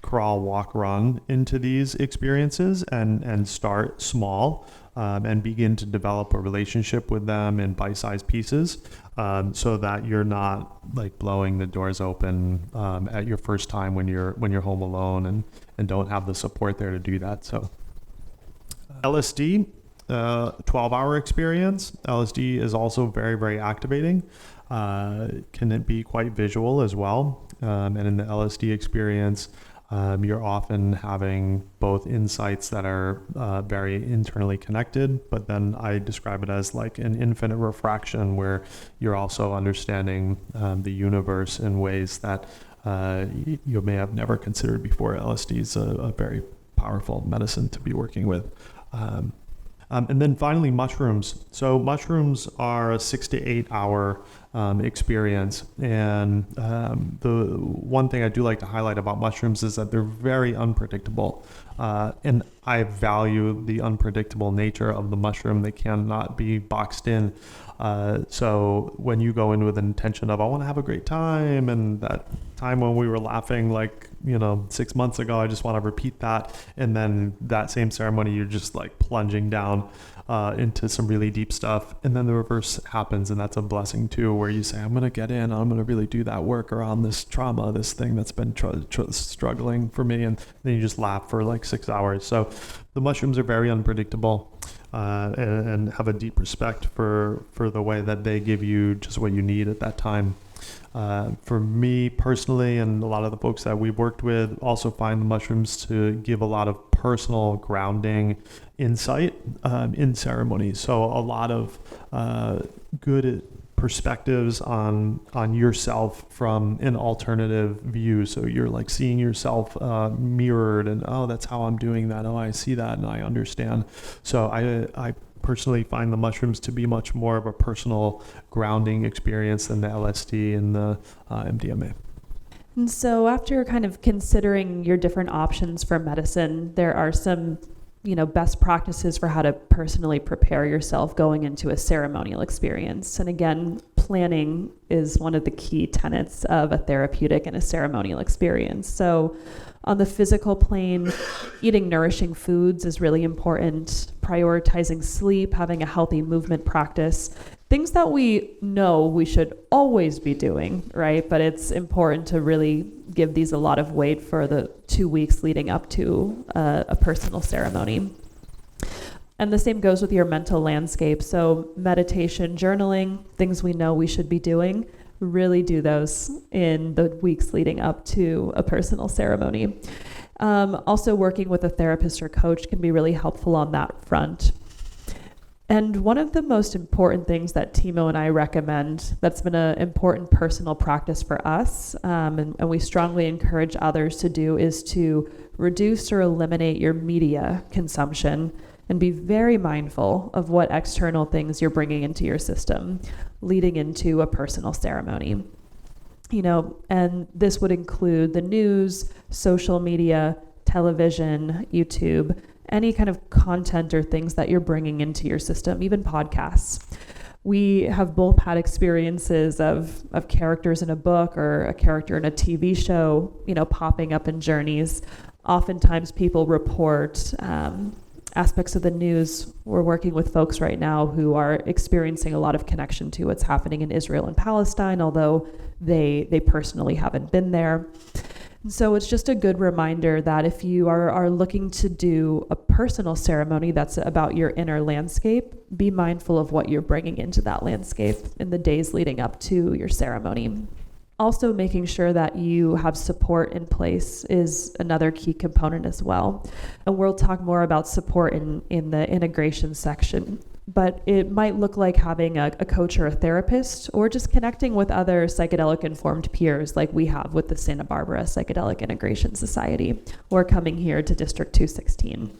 crawl, walk, run into these experiences and start small and begin to develop a relationship with them in bite-sized pieces, so that you're not like blowing the doors open at your first time when you're home alone and don't have the support there to do that. So LSD, 12-hour experience. LSD is also very, very activating. Can it be quite visual as well? And in the LSD experience, you're often having both insights that are very internally connected, but then I describe it as like an infinite refraction where you're also understanding the universe in ways that you may have never considered before. LSD is a very powerful medicine to be working with. And then finally, mushrooms. So mushrooms are a 6 to 8 hour experience. And the one thing I do like to highlight about mushrooms is that they're very unpredictable. And I value the unpredictable nature of the mushroom. They cannot be boxed in. So when you go in with an intention of, I want to have a great time, and that time when we were laughing like, 6 months ago, I just want to repeat that. And then that same ceremony, you're just like plunging down into some really deep stuff. And then the reverse happens. And that's a blessing too, where you say, I'm going to get in, I'm going to really do that work around this trauma, this thing that's been struggling for me. And then you just laugh for like 6 hours. So the mushrooms are very unpredictable. And have a deep respect for the way that they give you just what you need at that time. For me personally, and a lot of the folks that we've worked with also find the mushrooms to give a lot of personal grounding insight in ceremonies. So a lot of good perspectives on yourself from an alternative view. So you're like seeing yourself mirrored, and oh, that's how I'm doing that. Oh, I see that and I understand. So I personally find the mushrooms to be much more of a personal grounding experience than the LSD and the MDMA. And so after kind of considering your different options for medicine, there are some, best practices for how to personally prepare yourself going into a ceremonial experience. And again, planning is one of the key tenets of a therapeutic and a ceremonial experience. So on the physical plane, eating nourishing foods is really important. Prioritizing sleep, having a healthy movement practice, things that we know we should always be doing, right? But it's important to really give these a lot of weight for the 2 weeks leading up to a personal ceremony. And the same goes with your mental landscape. So meditation, journaling, things we know we should be doing, really do those in the weeks leading up to a personal ceremony. Also, working with a therapist or coach can be really helpful on that front. And one of the most important things that Timo and I recommend that's been an important personal practice for us, and we strongly encourage others to do, is to reduce or eliminate your media consumption and be very mindful of what external things you're bringing into your system leading into a personal ceremony. And this would include the news, social media, television, YouTube, any kind of content or things that you're bringing into your system, even podcasts. We have both had experiences of characters in a book or a character in a TV show, popping up in journeys. Oftentimes people report aspects of the news. We're working with folks right now who are experiencing a lot of connection to what's happening in Israel and Palestine, although they personally haven't been there. And so it's just a good reminder that if you are looking to do a personal ceremony that's about your inner landscape, be mindful of what you're bringing into that landscape in the days leading up to your ceremony. Also, making sure that you have support in place is another key component as well. And we'll talk more about support in the integration section. But it might look like having a coach or a therapist, or just connecting with other psychedelic-informed peers like we have with the Santa Barbara Psychedelic Integration Society, or coming here to District216.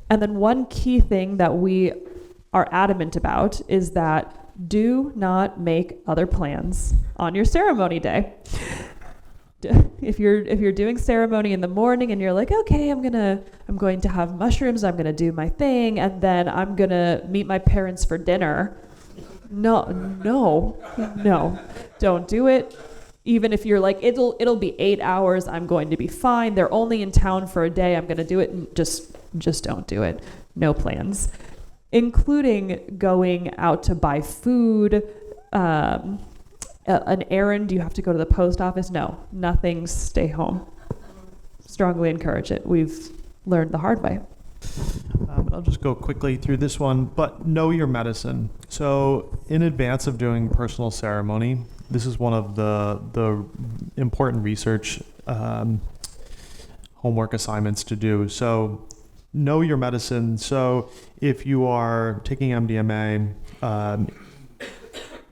And then one key thing that we are adamant about is that do not make other plans on your ceremony day. If you're doing ceremony in the morning and you're like, okay, I'm going to have mushrooms, I'm gonna do my thing, and then I'm gonna meet my parents for dinner. No, don't do it. Even if you're like, it'll be 8 hours, I'm going to be fine. They're only in town for a day, I'm gonna do it. Just don't do it. No plans. Including going out to buy food, an errand, you have to go to the post office. No, nothing, stay home. Strongly encourage it. We've learned the hard way. I'll just go quickly through this one, but know your medicine. So in advance of doing personal ceremony, this is one of the important research homework assignments to do. So know your medicine. So if you are taking MDMA,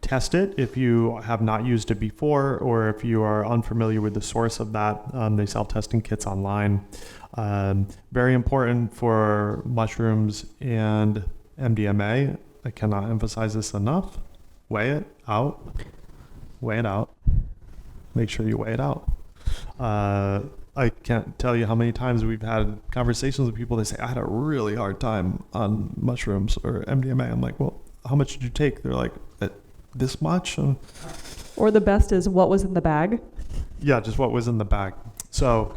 test it if you have not used it before, or if you are unfamiliar with the source of that. They sell testing kits online. Very important for mushrooms and MDMA. I cannot emphasize this enough. Weigh it out. Make sure you weigh it out. I can't tell you how many times we've had conversations with people. They say, I had a really hard time on mushrooms or MDMA. I'm like, well, how much did you take? They're like, this much? Or the best is, what was in the bag? Yeah, just what was in the bag. So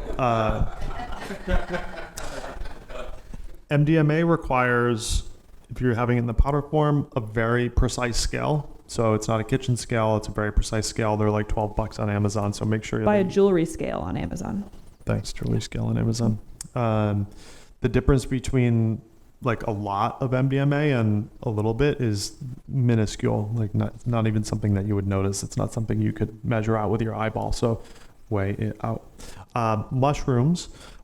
MDMA requires, if you're having it in the powder form, a very precise scale. So it's not a kitchen scale. It's a very precise scale. They're like $12 on Amazon. So make sure you buy a jewelry scale on Amazon. Thanks, jewelry scale on Amazon. The difference between like a lot of MDMA, and a little bit is minuscule, like not even something that you would notice. It's not something you could measure out with your eyeball. So weigh it out.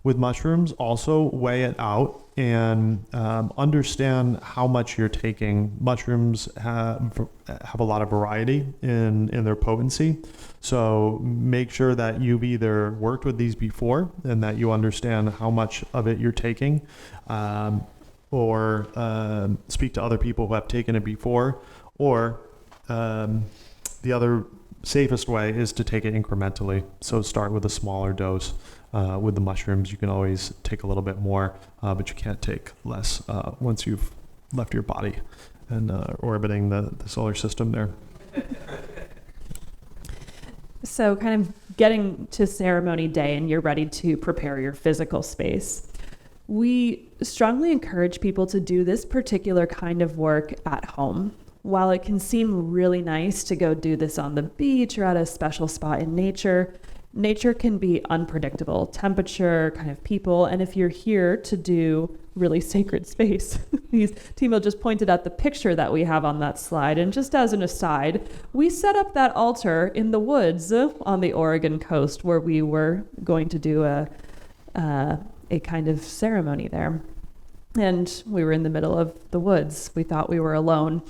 With mushrooms, also weigh it out and understand how much you're taking. Mushrooms have a lot of variety in their potency. So make sure that you've either worked with these before and that you understand how much of it you're taking, or speak to other people who have taken it before, or the other safest way is to take it incrementally. So start with a smaller dose. With the mushrooms, you can always take a little bit more, but you can't take less once you've left your body and orbiting the solar system there. So kind of getting to ceremony day and you're ready to prepare your physical space. We strongly encourage people to do this particular kind of work at home. While it can seem really nice to go do this on the beach or at a special spot in nature, nature can be unpredictable, temperature, kind of people, and if you're here to do really sacred space, Timo just pointed out the picture that we have on that slide, and just as an aside, we set up that altar in the woods on the Oregon coast where we were going to do a kind of ceremony there, and we were in the middle of the woods. We thought we were alone.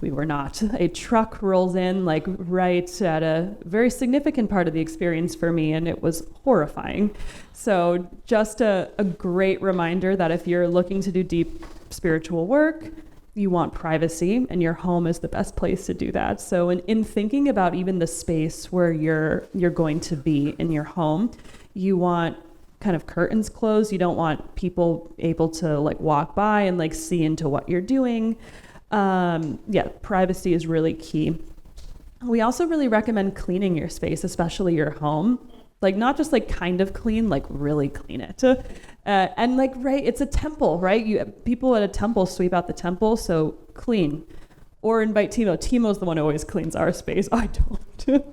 We were not. A truck rolls in like right at a very significant part of the experience for me, and it was horrifying. So just a great reminder that if you're looking to do deep spiritual work, you want privacy, and your home is the best place to do that. So in thinking about even the space where you're going to be in your home, you want kind of curtains closed. You don't want people able to like walk by and like see into what you're doing. Privacy is really key. We also really recommend cleaning your space, especially your home. Like not just like kind of clean, like really clean it. And like, right, it's a temple, right? People at a temple sweep out the temple, so clean. Or invite Timo. Timo's the one who always cleans our space. I don't.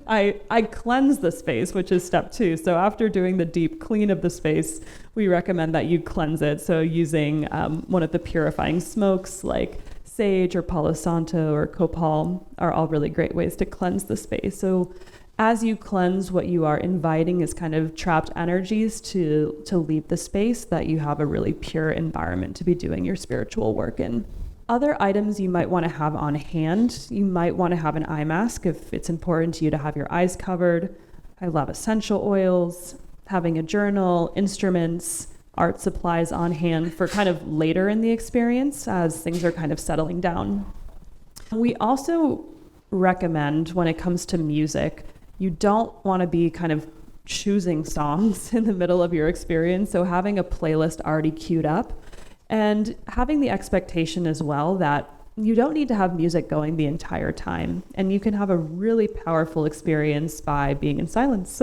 I cleanse the space, which is step 2. So after doing the deep clean of the space, we recommend that you cleanse it. So using one of the purifying smokes like sage or Palo Santo or copal are all really great ways to cleanse the space. So as you cleanse, what you are inviting is kind of trapped energies to leave the space, that you have a really pure environment to be doing your spiritual work in. Other items you might want to have on hand, you might want to have an eye mask if it's important to you to have your eyes covered. I love essential oils, having a journal, instruments, art supplies on hand for kind of later in the experience as things are kind of settling down. We also recommend when it comes to music, you don't want to be kind of choosing songs in the middle of your experience. So having a playlist already queued up and having the expectation as well that you don't need to have music going the entire time, and you can have a really powerful experience by being in silence.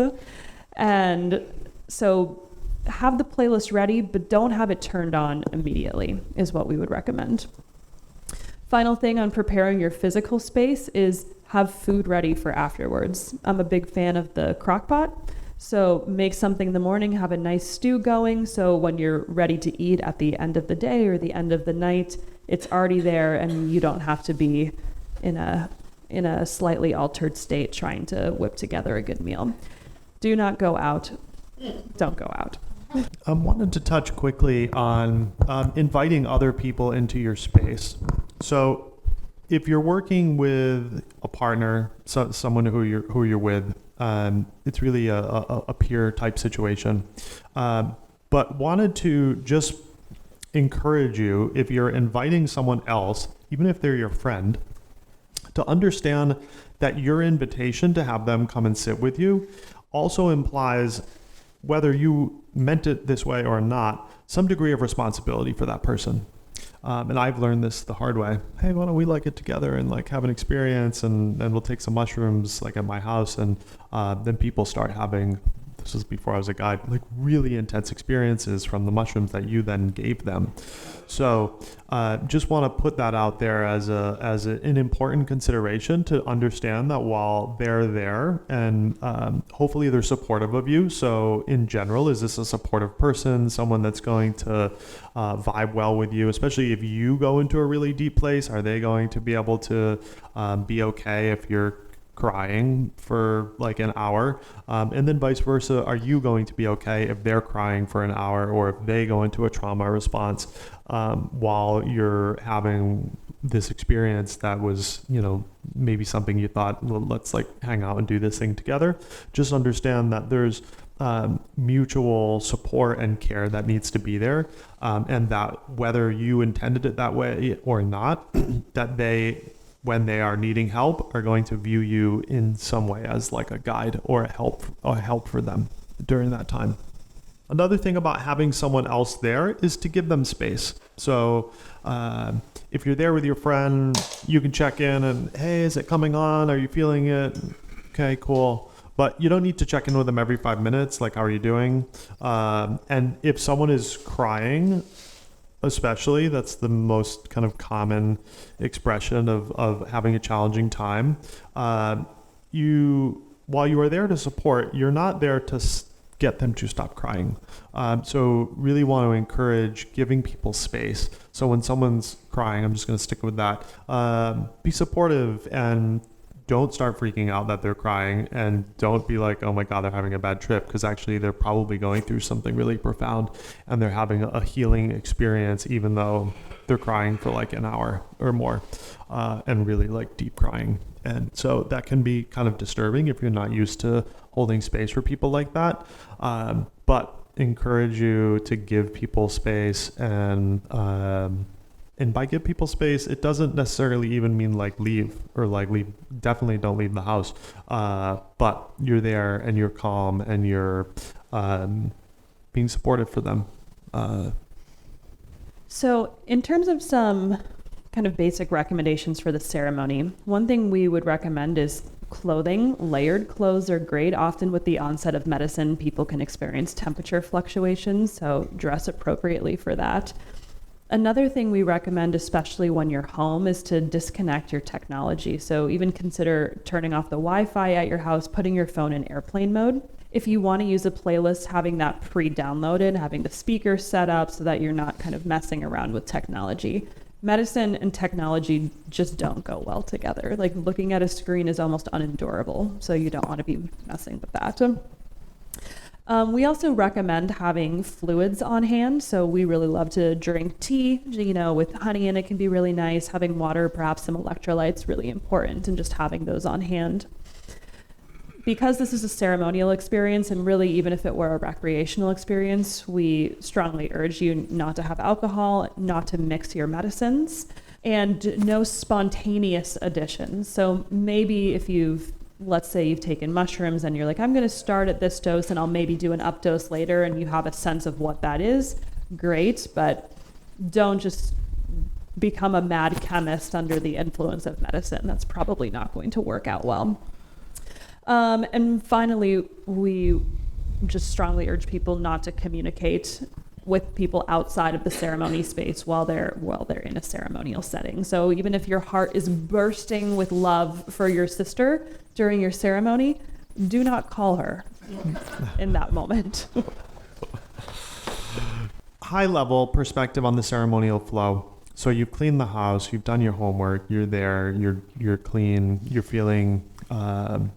And so have the playlist ready, but don't have it turned on immediately is what we would recommend. Final thing on preparing your physical space is have food ready for afterwards. I'm a big fan of the crock pot. So make something in the morning, have a nice stew going. So when you're ready to eat at the end of the day or the end of the night, it's already there and you don't have to be in a slightly altered state trying to whip together a good meal. Do not go out. Don't go out. I wanted to touch quickly on inviting other people into your space. So if you're working with a partner, someone who you're with, it's really a peer type situation. But wanted to just encourage you, if you're inviting someone else, even if they're your friend, to understand that your invitation to have them come and sit with you also implies, whether you meant it this way or not, some degree of responsibility for that person. And I've learned this the hard way. Hey, why don't we like get together and like have an experience, and we'll take some mushrooms like at my house, and then people start having this was before I was a guide, like really intense experiences from the mushrooms that you then gave them. So just want to put that out there as an important consideration to understand that while they're there and hopefully they're supportive of you. So in general, is this a supportive person, someone that's going to vibe well with you, especially if you go into a really deep place? Are they going to be able to be okay if you're crying for like an hour, and then vice versa? Are you going to be okay if they're crying for an hour, or if they go into a trauma response while you're having this experience that was, maybe something you thought, well, let's like hang out and do this thing together? Just understand that there's mutual support and care that needs to be there, and that whether you intended it that way or not, that they, when they are needing help, are going to view you in some way as like a guide or a help for them during that time. Another thing about having someone else there is to give them space. So if you're there with your friend, you can check in and, hey, is it coming on? Are you feeling it? Okay, cool. But you don't need to check in with them every 5 minutes. Like, how are you doing? And if someone is crying, especially, that's the most kind of common expression of having a challenging time. While you are there to support, you're not there to get them to stop crying. So really want to encourage giving people space. So when someone's crying, I'm just going to stick with that. Be supportive and don't start freaking out that they're crying, and don't be like, oh my God, they're having a bad trip, because actually they're probably going through something really profound and they're having a healing experience, even though they're crying for like an hour or more, and really like deep crying. And so that can be kind of disturbing if you're not used to holding space for people like that. But encourage you to give people space, and by give people space, it doesn't necessarily even mean like leave or like leave. Definitely don't leave the house. But you're there and you're calm and you're being supportive for them. So in terms of some kind of basic recommendations for the ceremony, one thing we would recommend is clothing. Layered clothes are great. Often with the onset of medicine, people can experience temperature fluctuations, so dress appropriately for that. Another thing we recommend, especially when you're home, is to disconnect your technology. So even consider turning off the Wi-Fi at your house, putting your phone in airplane mode. If you want to use a playlist, having that pre-downloaded, having the speaker set up so that you're not kind of messing around with technology. Medicine and technology just don't go well together. Like, looking at a screen is almost unendurable, so you don't want to be messing with that. We also recommend having fluids on hand. So we really love to drink tea, with honey in it can be really nice. Having water, perhaps some electrolytes, really important, and just having those on hand. Because this is a ceremonial experience, and really even if it were a recreational experience, we strongly urge you not to have alcohol, not to mix your medicines, and no spontaneous additions. So maybe if let's say you've taken mushrooms and you're like, I'm going to start at this dose and I'll maybe do an up dose later, and you have a sense of what that is, great, but don't just become a mad chemist under the influence of medicine. That's probably not going to work out well. And finally, we just strongly urge people not to communicate with people outside of the ceremony space while they're in a ceremonial setting. So even if your heart is bursting with love for your sister during your ceremony, do not call her in that moment. High level perspective on the ceremonial flow. So you've cleaned the house, you've done your homework, you're there, you're clean, you're feeling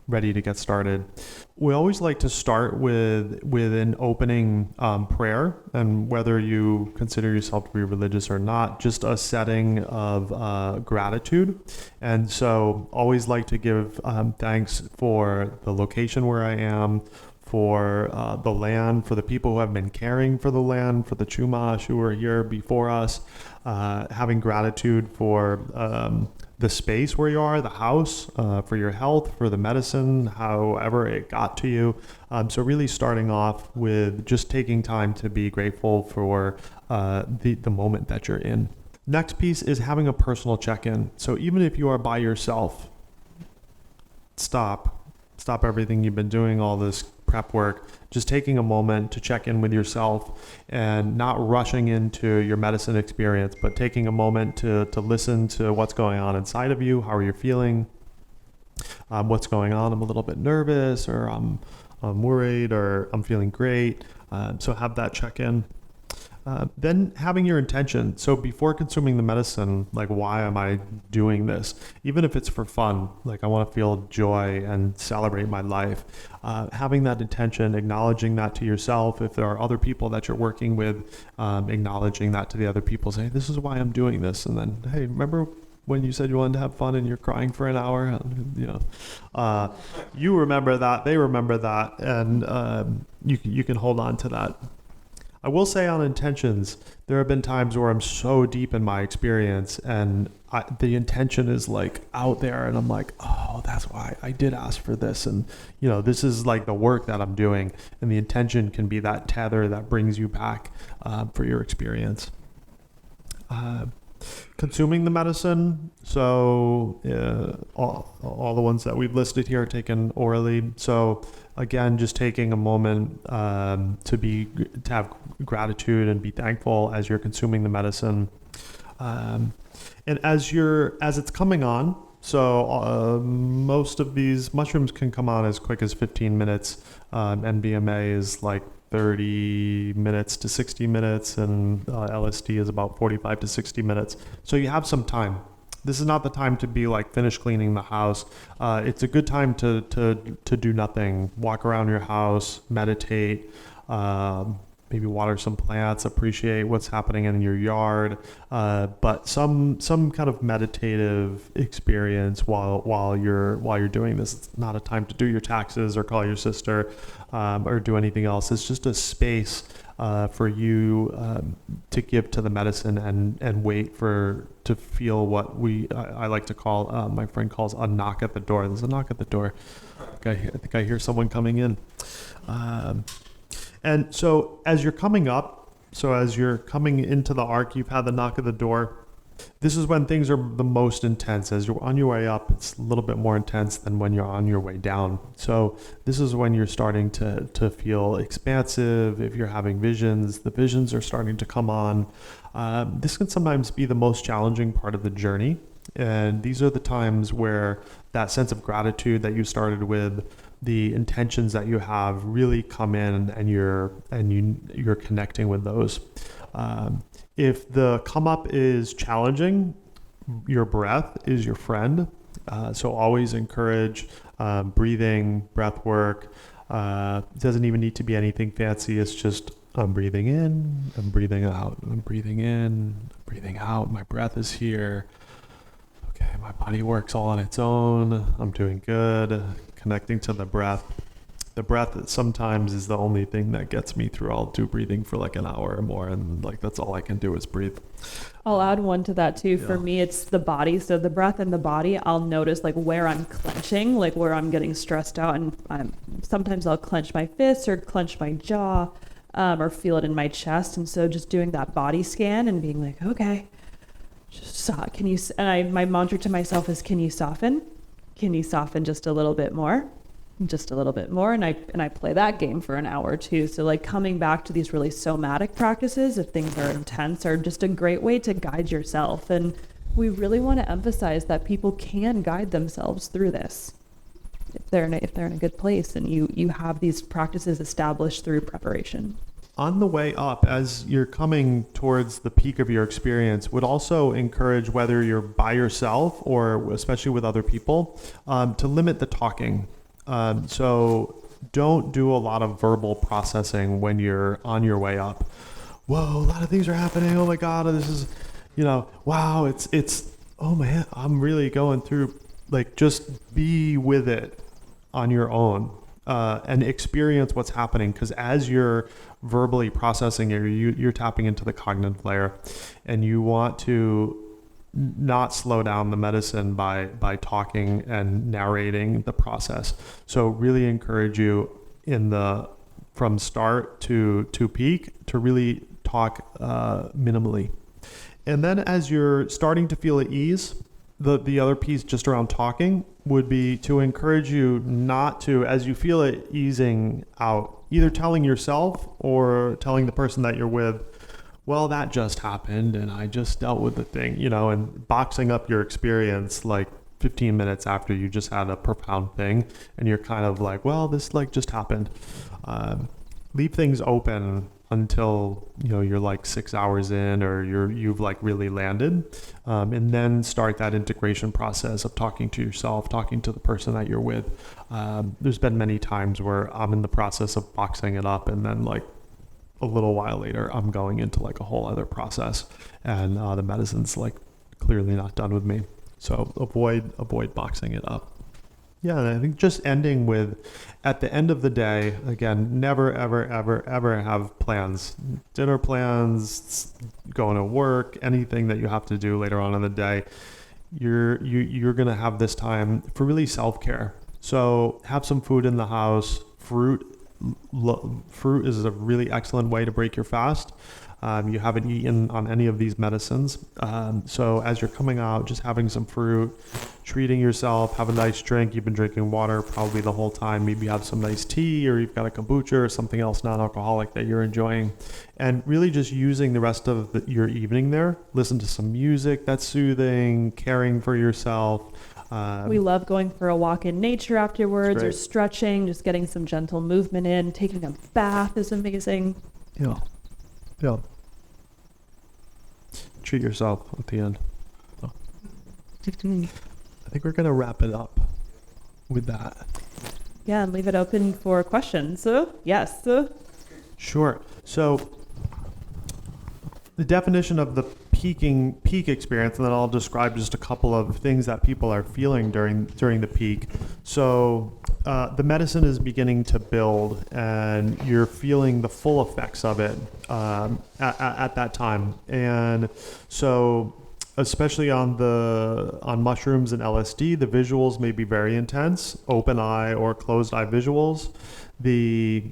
ready to get started. We always like to start with an opening prayer, and whether you consider yourself to be religious or not, just a setting of gratitude. And so always like to give thanks for the location where I am, for the land, for the people who have been caring for the land, for the Chumash who were here before us, having gratitude for the space where you are, the house, for your health, for the medicine, however it got to you. So really starting off with just taking time to be grateful for the moment that you're in. Next piece is having a personal check-in. So even if you are by yourself, stop everything you've been doing, all this prep work, just taking a moment to check in with yourself and not rushing into your medicine experience, but taking a moment to listen to what's going on inside of you. How are you feeling? What's going on? I'm a little bit nervous, or I'm worried, or I'm feeling great. So have that check in. Then having your intention. So before consuming the medicine, like, why am I doing this? Even if it's for fun, like I want to feel joy and celebrate my life. Having that intention, acknowledging that to yourself. If there are other people that you're working with, acknowledging that to the other people. Say, this is why I'm doing this. And then, hey, remember when you said you wanted to have fun and you're crying for an hour? You remember that, they remember that, and you can hold on to that. I will say on intentions, there have been times where I'm so deep in my experience and the intention is like out there, and I'm like, oh, that's why I did ask for this. And, this is like the work that I'm doing, and the intention can be that tether that brings you back for your experience. Consuming the medicine. So all the ones that we've listed here are taken orally. So again, just taking a moment to have gratitude and be thankful as you're consuming the medicine. And as it's coming on, so most of these mushrooms can come on as quick as 15 minutes. NBMA is like 30 minutes to 60 minutes, and LSD is about 45 to 60 minutes. So you have some time. This is not the time to be like finish cleaning the house. It's a good time to do nothing. Walk around your house, meditate, maybe water some plants, appreciate what's happening in your yard. But some kind of meditative experience while you're doing this. It's not a time to do your taxes or call your sister or do anything else. It's just a space for you to give to the medicine and wait to feel what I like to call, my friend calls a knock at the door. There's a knock at the door. I think I hear someone coming in. And so as you're coming up, as you're coming into the arc, you've had the knock at the door. This is when things are the most intense. As you're on your way up, it's a little bit more intense than when you're on your way down. So this is when you're starting to feel expansive. If you're having visions, the visions are starting to come on. This can sometimes be the most challenging part of the journey. And these are the times where that sense of gratitude that you started with, the intentions that you have really come in, and you're connecting with those. If the come up is challenging, your breath is your friend. So always encourage breathing, breath work. It doesn't even need to be anything fancy. It's just I'm breathing in, I'm breathing out, I'm breathing in, I'm breathing out. My breath is here. Okay, my body works all on its own. I'm doing good. Connecting to the breath. The breath sometimes is the only thing that gets me through. I'll do breathing for like an hour or more, and like that's all I can do is breathe. I'll add one to that too. For me, it's the body. So the breath and the body, I'll notice like where I'm clenching, like where I'm getting stressed out, and sometimes I'll clench my fists or clench my jaw, or feel it in my chest. And so just doing that body scan and being like, okay, just can you? And my mantra to myself is, can you soften? Can you soften just a little bit more? Just a little bit more, and I play that game for an hour or two. So like coming back to these really somatic practices, if things are intense, are just a great way to guide yourself. And we really want to emphasize that people can guide themselves through this if they're in a good place, and you have these practices established through preparation. On the way up, as you're coming towards the peak of your experience, would also encourage, whether you're by yourself or especially with other people, to limit the talking. So don't do a lot of verbal processing when you're on your way up. Whoa, a lot of things are happening. Oh my God, this is, wow, it's, oh man, I'm really going through, like, just be with it on your own, and experience what's happening. Because as you're verbally processing it, you're tapping into the cognitive layer, and you want to not slow down the medicine by talking and narrating the process. So really encourage you from start to peak to really talk minimally. And then as you're starting to feel at ease, the other piece just around talking would be to encourage you not to, as you feel it easing out, either telling yourself or telling the person that you're with, well, that just happened and I just dealt with the thing, you know, and boxing up your experience like 15 minutes after you just had a profound thing and you're kind of like, well, this like just happened. Leave things open until, you know, you're like 6 hours in or you've like really landed, and then start that integration process of talking to yourself, talking to the person that you're with. There's been many times where I'm in the process of boxing it up and then like a little while later I'm going into like a whole other process and the medicine's like clearly not done with me. So avoid boxing it up. Yeah, and I think just ending with, at the end of the day, again, never, ever, ever, ever have plans, dinner plans, going to work, anything that you have to do later on in the day. You're going to have this time for really self-care. So have some food in the house. Fruit is a really excellent way to break your fast. You haven't eaten on any of these medicines. So as you're coming out, just having some fruit, treating yourself, have a nice drink. You've been drinking water probably the whole time. Maybe have some nice tea or you've got a kombucha or something else non-alcoholic that you're enjoying. And really just using the rest of your evening there. Listen to some music that's soothing, caring for yourself. We love going for a walk in nature afterwards or stretching, just getting some gentle movement in. Taking a bath is amazing. Yeah. Treat yourself at the end. So. I think we're going to wrap it up with that. Yeah, and leave it open for questions. Yes. Sure. So the definition of the peak experience, and then I'll describe just a couple of things that people are feeling during the peak. So the medicine is beginning to build and you're feeling the full effects of it at that time. And so especially on mushrooms and LSD, the visuals may be very intense, open eye or closed eye visuals. The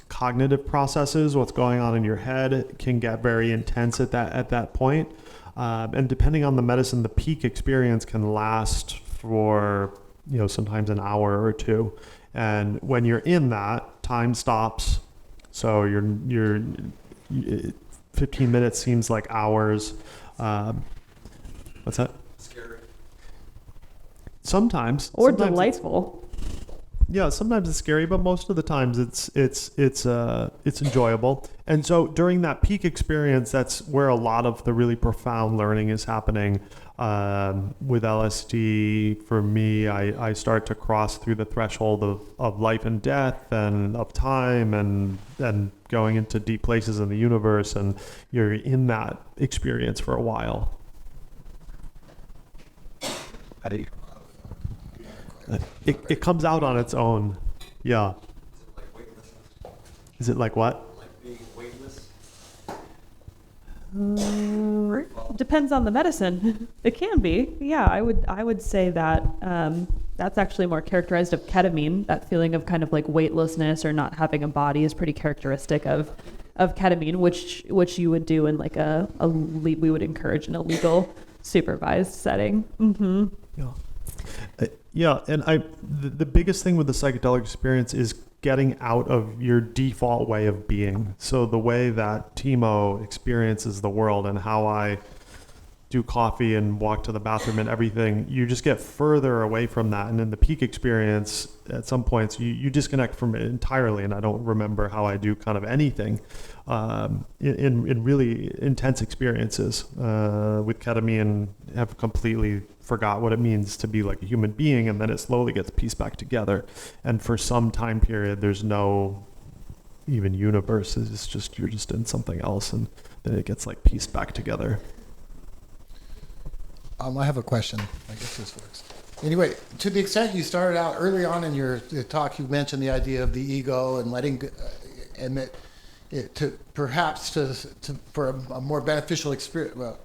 cognitive processes, what's going on in your head, can get very intense at that point. And depending on the medicine, the peak experience can last for, you know, sometimes an hour or two. And when you're in that, time stops. So you're 15 minutes seems like hours. What's that? Scary. Sometimes. Or delightful. Yeah, sometimes it's scary, but most of the times it's enjoyable. And so during that peak experience, that's where a lot of the really profound learning is happening. With LSD, for me, I start to cross through the threshold of life and death and of time and going into deep places in the universe, and you're in that experience for a while. It comes out on its own. Yeah. Is it like what? Like being weightless? Depends on the medicine. It can be. Yeah, I would say that that's actually more characterized of ketamine. That feeling of kind of like weightlessness or not having a body is pretty characteristic of ketamine, which you would do in like we would encourage in a legal supervised setting. Mm-hmm. Yeah, and the biggest thing with the psychedelic experience is getting out of your default way of being. So the way that Timo experiences the world and how I do coffee and walk to the bathroom and everything, you just get further away from that. And in the peak experience, at some points, you disconnect from it entirely. And I don't remember how I do kind of anything in really intense experiences with ketamine. Have completely forgot what it means to be like a human being, and then it slowly gets pieced back together. And for some time period, there's no even universe. It's just you're just in something else, and then it gets like pieced back together. I have a question. I guess this works. Anyway, to the extent you started out early on in your talk, you mentioned the idea of the ego and letting, and that to perhaps for a more beneficial experience,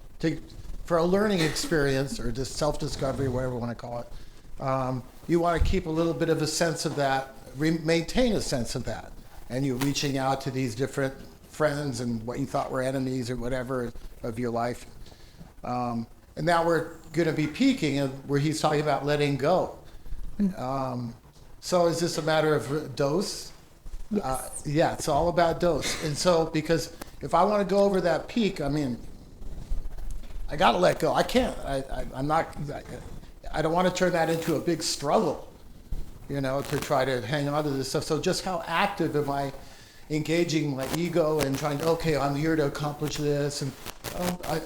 for a learning experience or just self-discovery, whatever you want to call it, you want to keep a little bit of a sense of that, maintain a sense of that, and you're reaching out to these different friends and what you thought were enemies or whatever of your life. And now we're going to be peaking where he's talking about letting go. So is this a matter of dose? Yes. Yeah, it's all about dose. And so, because if I want to go over that peak, I mean, I got to let go. I can't. I'm not. I don't want to turn that into a big struggle, to try to hang on to this stuff. So just how active am I engaging my ego and trying to, okay, I'm here to accomplish this, and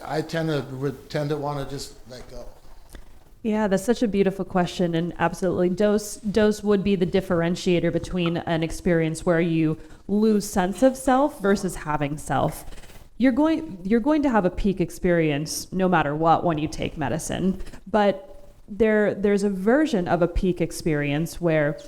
I tend to want to just let go. Yeah, that's such a beautiful question, and absolutely, dose would be the differentiator between an experience where you lose sense of self versus having self. You're going to have a peak experience no matter what when you take medicine, but there's a version of a peak experience where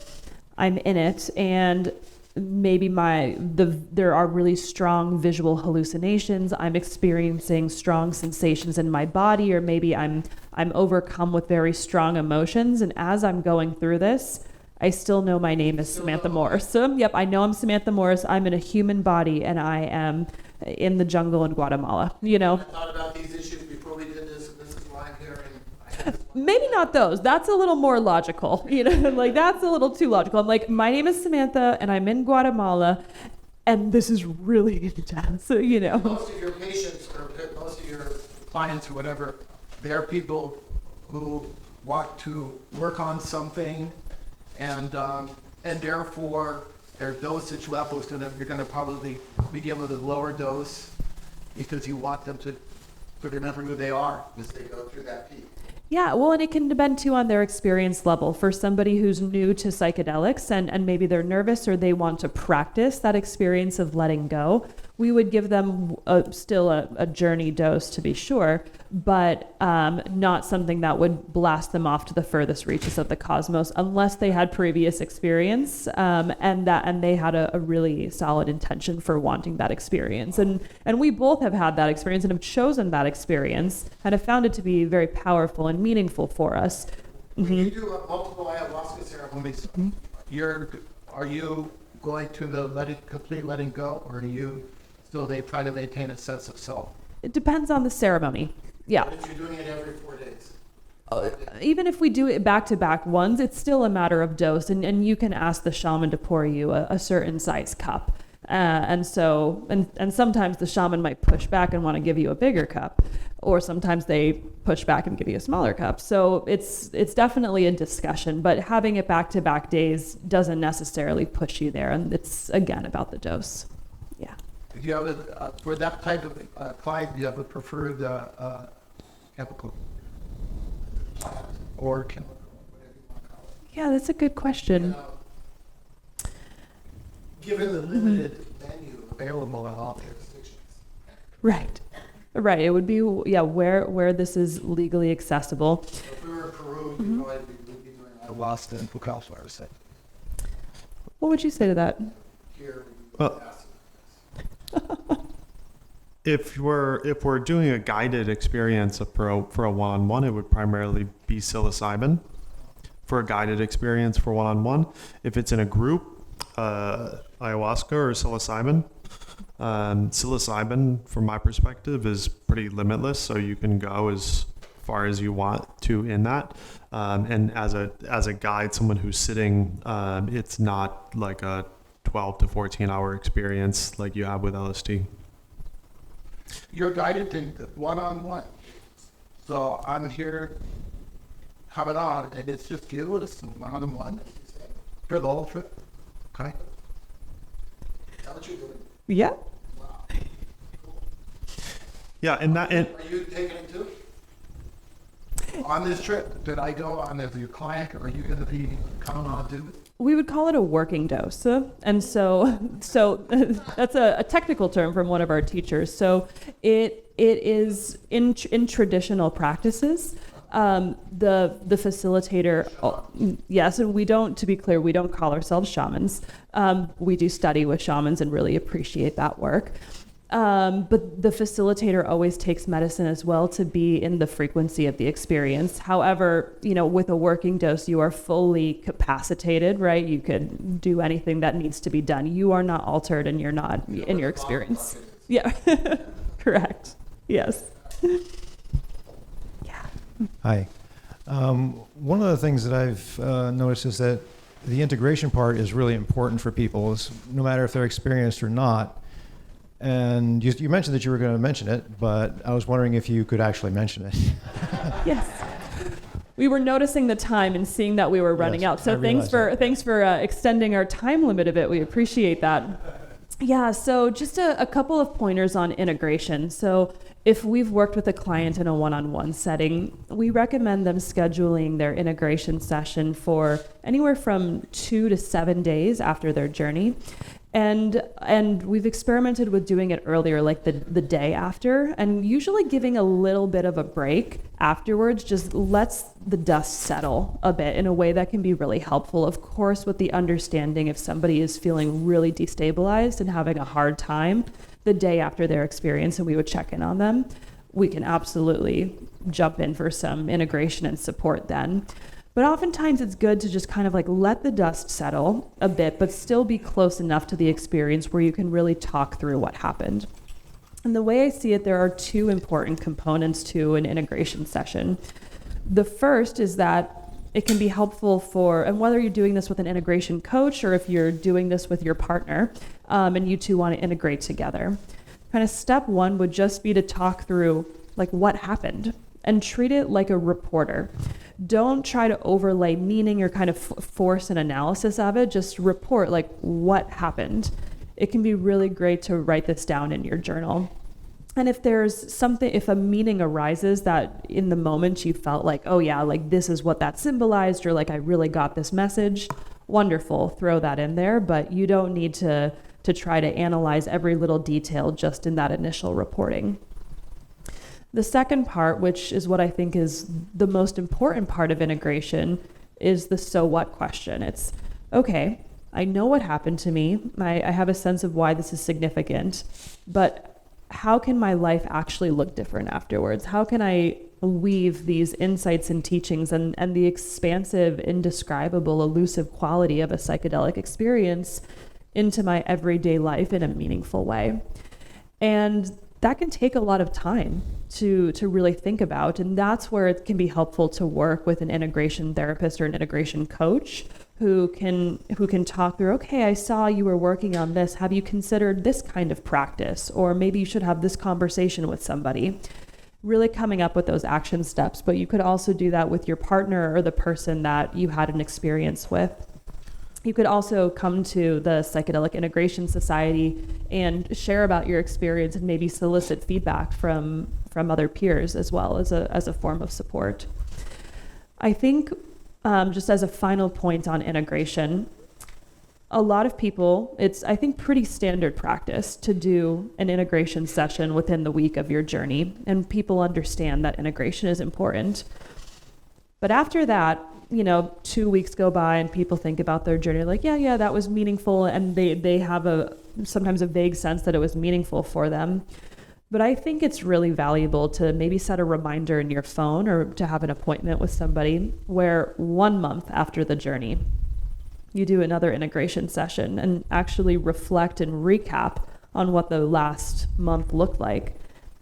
I'm in it and maybe there are really strong visual hallucinations. I'm experiencing strong sensations in my body, or maybe I'm overcome with very strong emotions. And as I'm going through this, I still know my name is Samantha Morse. So, yep, I know I'm Samantha Morse. I'm in a human body, and I am in the jungle in Guatemala. I thought about these issues before we did this, and this is why I'm here. Maybe not those. That's a little more logical. Like that's a little too logical. I'm like, my name is Samantha and I'm in Guatemala and this is really intense, Most of your patients or most of your clients or whatever, they're people who want to work on something and therefore their dosage levels to them, you're going to probably begin with a lower dose because you want them to remember who they are as they go through that peak. Yeah, well, and it can depend too on their experience level. For somebody who's new to psychedelics and maybe they're nervous or they want to practice that experience of letting go, we would give them still a journey dose to be sure, but not something that would blast them off to the furthest reaches of the cosmos unless they had previous experience and they had a really solid intention for wanting that experience. And we both have had that experience and have chosen that experience and have found it to be very powerful and meaningful for us. When you do multiple ayahuasca ceremonies, are you going to the complete letting go, or do you still they try to maintain a sense of self? It depends on the ceremony. Yeah. But if you're doing it every 4 days? Even if we do it back-to-back ones, it's still a matter of dose, and you can ask the shaman to pour you a certain size cup. And sometimes the shaman might push back and want to give you a bigger cup, or sometimes they push back and give you a smaller cup. So it's definitely a discussion, but having it back-to-back days doesn't necessarily push you there, and it's again about the dose. Yeah. Do you have for that type of client, do you have a preferred chemical? Or chemical, whatever you want to call it? Yeah, that's a good question. Given the limited menu available in all jurisdictions. Right. It would be where this is legally accessible. So if we were in Peru, you'd probably be doing ayahuasca and Pucallpa, I would say. What would you say to that? Here, Well, if we're doing a guided experience for a one-on-one, it would primarily be psilocybin for a guided experience for one-on-one. If it's in a group, ayahuasca or psilocybin. Psilocybin, from my perspective, is pretty limitless, so you can go as far as you want to in that. And as a guide, someone who's sitting, it's not like a 12 to 14 hour experience like you have with LSD. You're guided to one-on-one. So I'm here coming on, and it's just you, it's one-on-one for the whole trip. Okay. Is that what you're doing? Yeah. Wow. Yeah, and Are you taking it too? On this trip, did I go on as your client, or are you going to be coming on too? We would call it a working dose. And so that's a technical term from one of our teachers. So it is in traditional practices, the facilitator, yes, and we don't, to be clear, we don't call ourselves shamans. We do study with shamans and really appreciate that work. But the facilitator always takes medicine as well to be in the frequency of the experience. However, with a working dose, you are fully capacitated, right? You could do anything that needs to be done. You are not altered and you're not in your experience. Yeah, correct. Yes. Yeah. Hi. One of the things that I've noticed is that the integration part is really important for people, no matter if they're experienced or not. And you mentioned that you were going to mention it, but I was wondering if you could actually mention it. Yes. We were noticing the time and seeing that we were running out. So thanks for extending our time limit a bit. We appreciate that. Yeah, so just a couple of pointers on integration. So if we've worked with a client in a one-on-one setting, we recommend them scheduling their integration session for anywhere from 2 to 7 days after their journey. And we've experimented with doing it earlier, like the day after, and usually giving a little bit of a break afterwards just lets the dust settle a bit in a way that can be really helpful. Of course, with the understanding if somebody is feeling really destabilized and having a hard time the day after their experience and we would check in on them, we can absolutely jump in for some integration and support then. But oftentimes it's good to just kind of like let the dust settle a bit, but still be close enough to the experience where you can really talk through what happened. And the way I see it, there are two important components to an integration session. The first is that it can be helpful for, and whether you're doing this with an integration coach or if you're doing this with your partner and you two want to integrate together, kind of step one would just be to talk through like what happened and treat it like a reporter. Don't try to overlay meaning or kind of force an analysis of it. Just report like what happened. It can be really great to write this down in your journal. And if there's something, if a meaning arises that in the moment you felt like, oh yeah, like this is what that symbolized, or like I really got this message, wonderful, throw that in there. But you don't need to try to analyze every little detail just in that initial reporting. The second part, which is what I think is the most important part of integration, is the so what question. It's, okay, I know what happened to me. I have a sense of why this is significant, but how can my life actually look different afterwards? How can I weave these insights and teachings and the expansive, indescribable, elusive quality of a psychedelic experience into my everyday life in a meaningful way? And that can take a lot of time to really think about. And that's where it can be helpful to work with an integration therapist or an integration coach who can talk through, okay, I saw you were working on this. Have you considered this kind of practice? Or maybe you should have this conversation with somebody. Really coming up with those action steps. But you could also do that with your partner or the person that you had an experience with. You could also come to the Psychedelic Integration Society and share about your experience and maybe solicit feedback from other peers as well as a form of support. I think just as a final point on integration, a lot of people, it's, I think, pretty standard practice to do an integration session within the week of your journey, and people understand that integration is important. But after that, 2 weeks go by and people think about their journey like, yeah, that was meaningful, and they have sometimes a vague sense that it was meaningful for them. But I think it's really valuable to maybe set a reminder in your phone or to have an appointment with somebody where 1 month after the journey, you do another integration session and actually reflect and recap on what the last month looked like,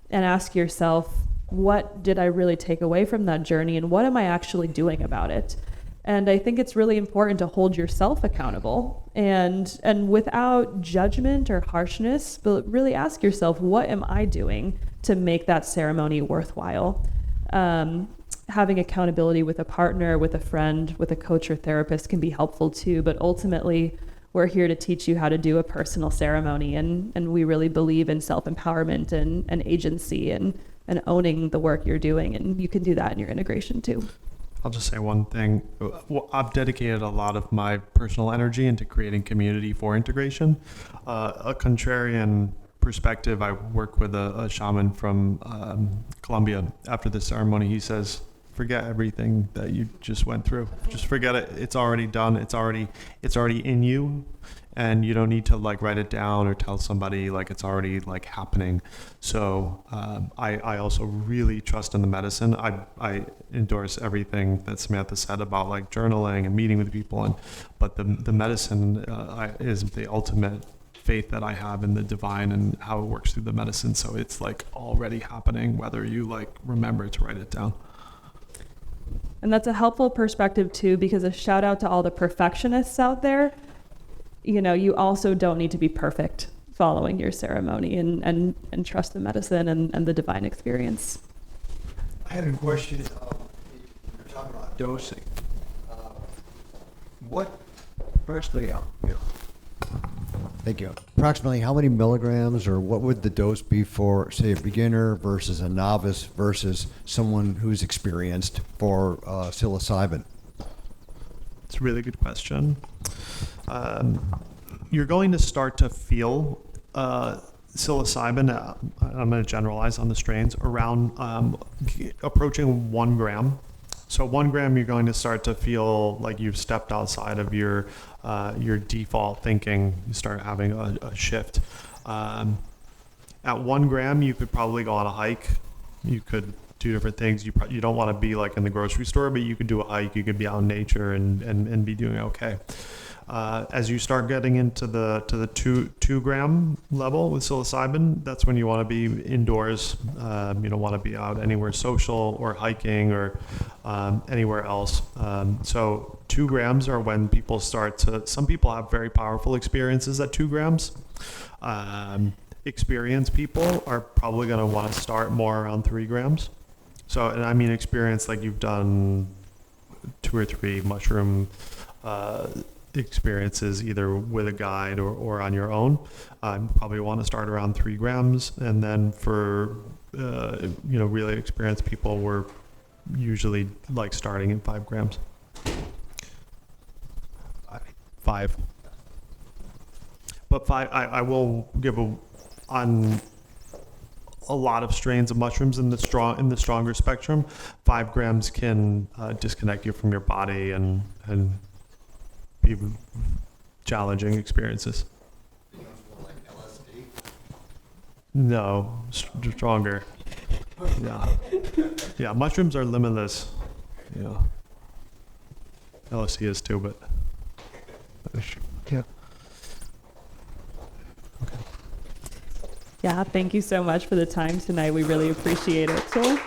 and ask yourself, what did I really take away from that journey and what am I actually doing about it? And I think it's really important to hold yourself accountable and without judgment or harshness, but really ask yourself, what am I doing to make that ceremony worthwhile? Having accountability with a partner, with a friend, with a coach or therapist can be helpful too, but ultimately we're here to teach you how to do a personal ceremony, and we really believe in self-empowerment and agency and owning the work you're doing, and you can do that in your integration too. I'll just say one thing. I've dedicated a lot of my personal energy into creating community for integration. A contrarian perspective, I work with a shaman from Colombia. After the ceremony, he says, forget everything that you just went through. Just forget it. It's already done. It's already in you. And you don't need to like write it down or tell somebody, like it's already like happening. So I also really trust in the medicine. I endorse everything that Samantha said about like journaling and meeting with people, but the medicine is the ultimate faith that I have in the divine and how it works through the medicine. So it's like already happening, whether you like remember to write it down. And that's a helpful perspective too, because a shout out to all the perfectionists out there. You know, you also don't need to be perfect following your ceremony, and trust the medicine and the divine experience. I had a question. You're talking about dosing. Firstly, thank you. Approximately how many milligrams, or what would the dose be for, say, a beginner versus a novice versus someone who's experienced for psilocybin? It's a really good question. You're going to start to feel psilocybin, I'm going to generalize on the strains, around approaching 1 gram. So 1 gram, you're going to start to feel like you've stepped outside of your default thinking. You start having a shift. At 1 gram, you could probably go on a hike. You could do different things. You don't want to be like in the grocery store, but you could do a hike. You could be out in nature and be doing okay. As you start getting into the 2 gram level with psilocybin, that's when you want to be indoors. You don't want to be out anywhere social or hiking or anywhere else. So 2 grams are when people start to. Some people have very powerful experiences at 2 grams. Experienced people are probably going to want to start more around 3 grams. So, and I mean experience like you've done 2 or 3 mushroom experiences either with a guide or on your own. Probably want to start around 3 grams, and then for really experienced people, we're usually like starting at 5 grams. 5. But 5, I will give on a lot of strains of mushrooms in the stronger spectrum. 5 grams can disconnect you from your body and be challenging experiences. No, stronger. Yeah. Mushrooms are limitless. Yeah. LSD is too, but yeah. Yeah, thank you so much for the time tonight. We really appreciate it. So.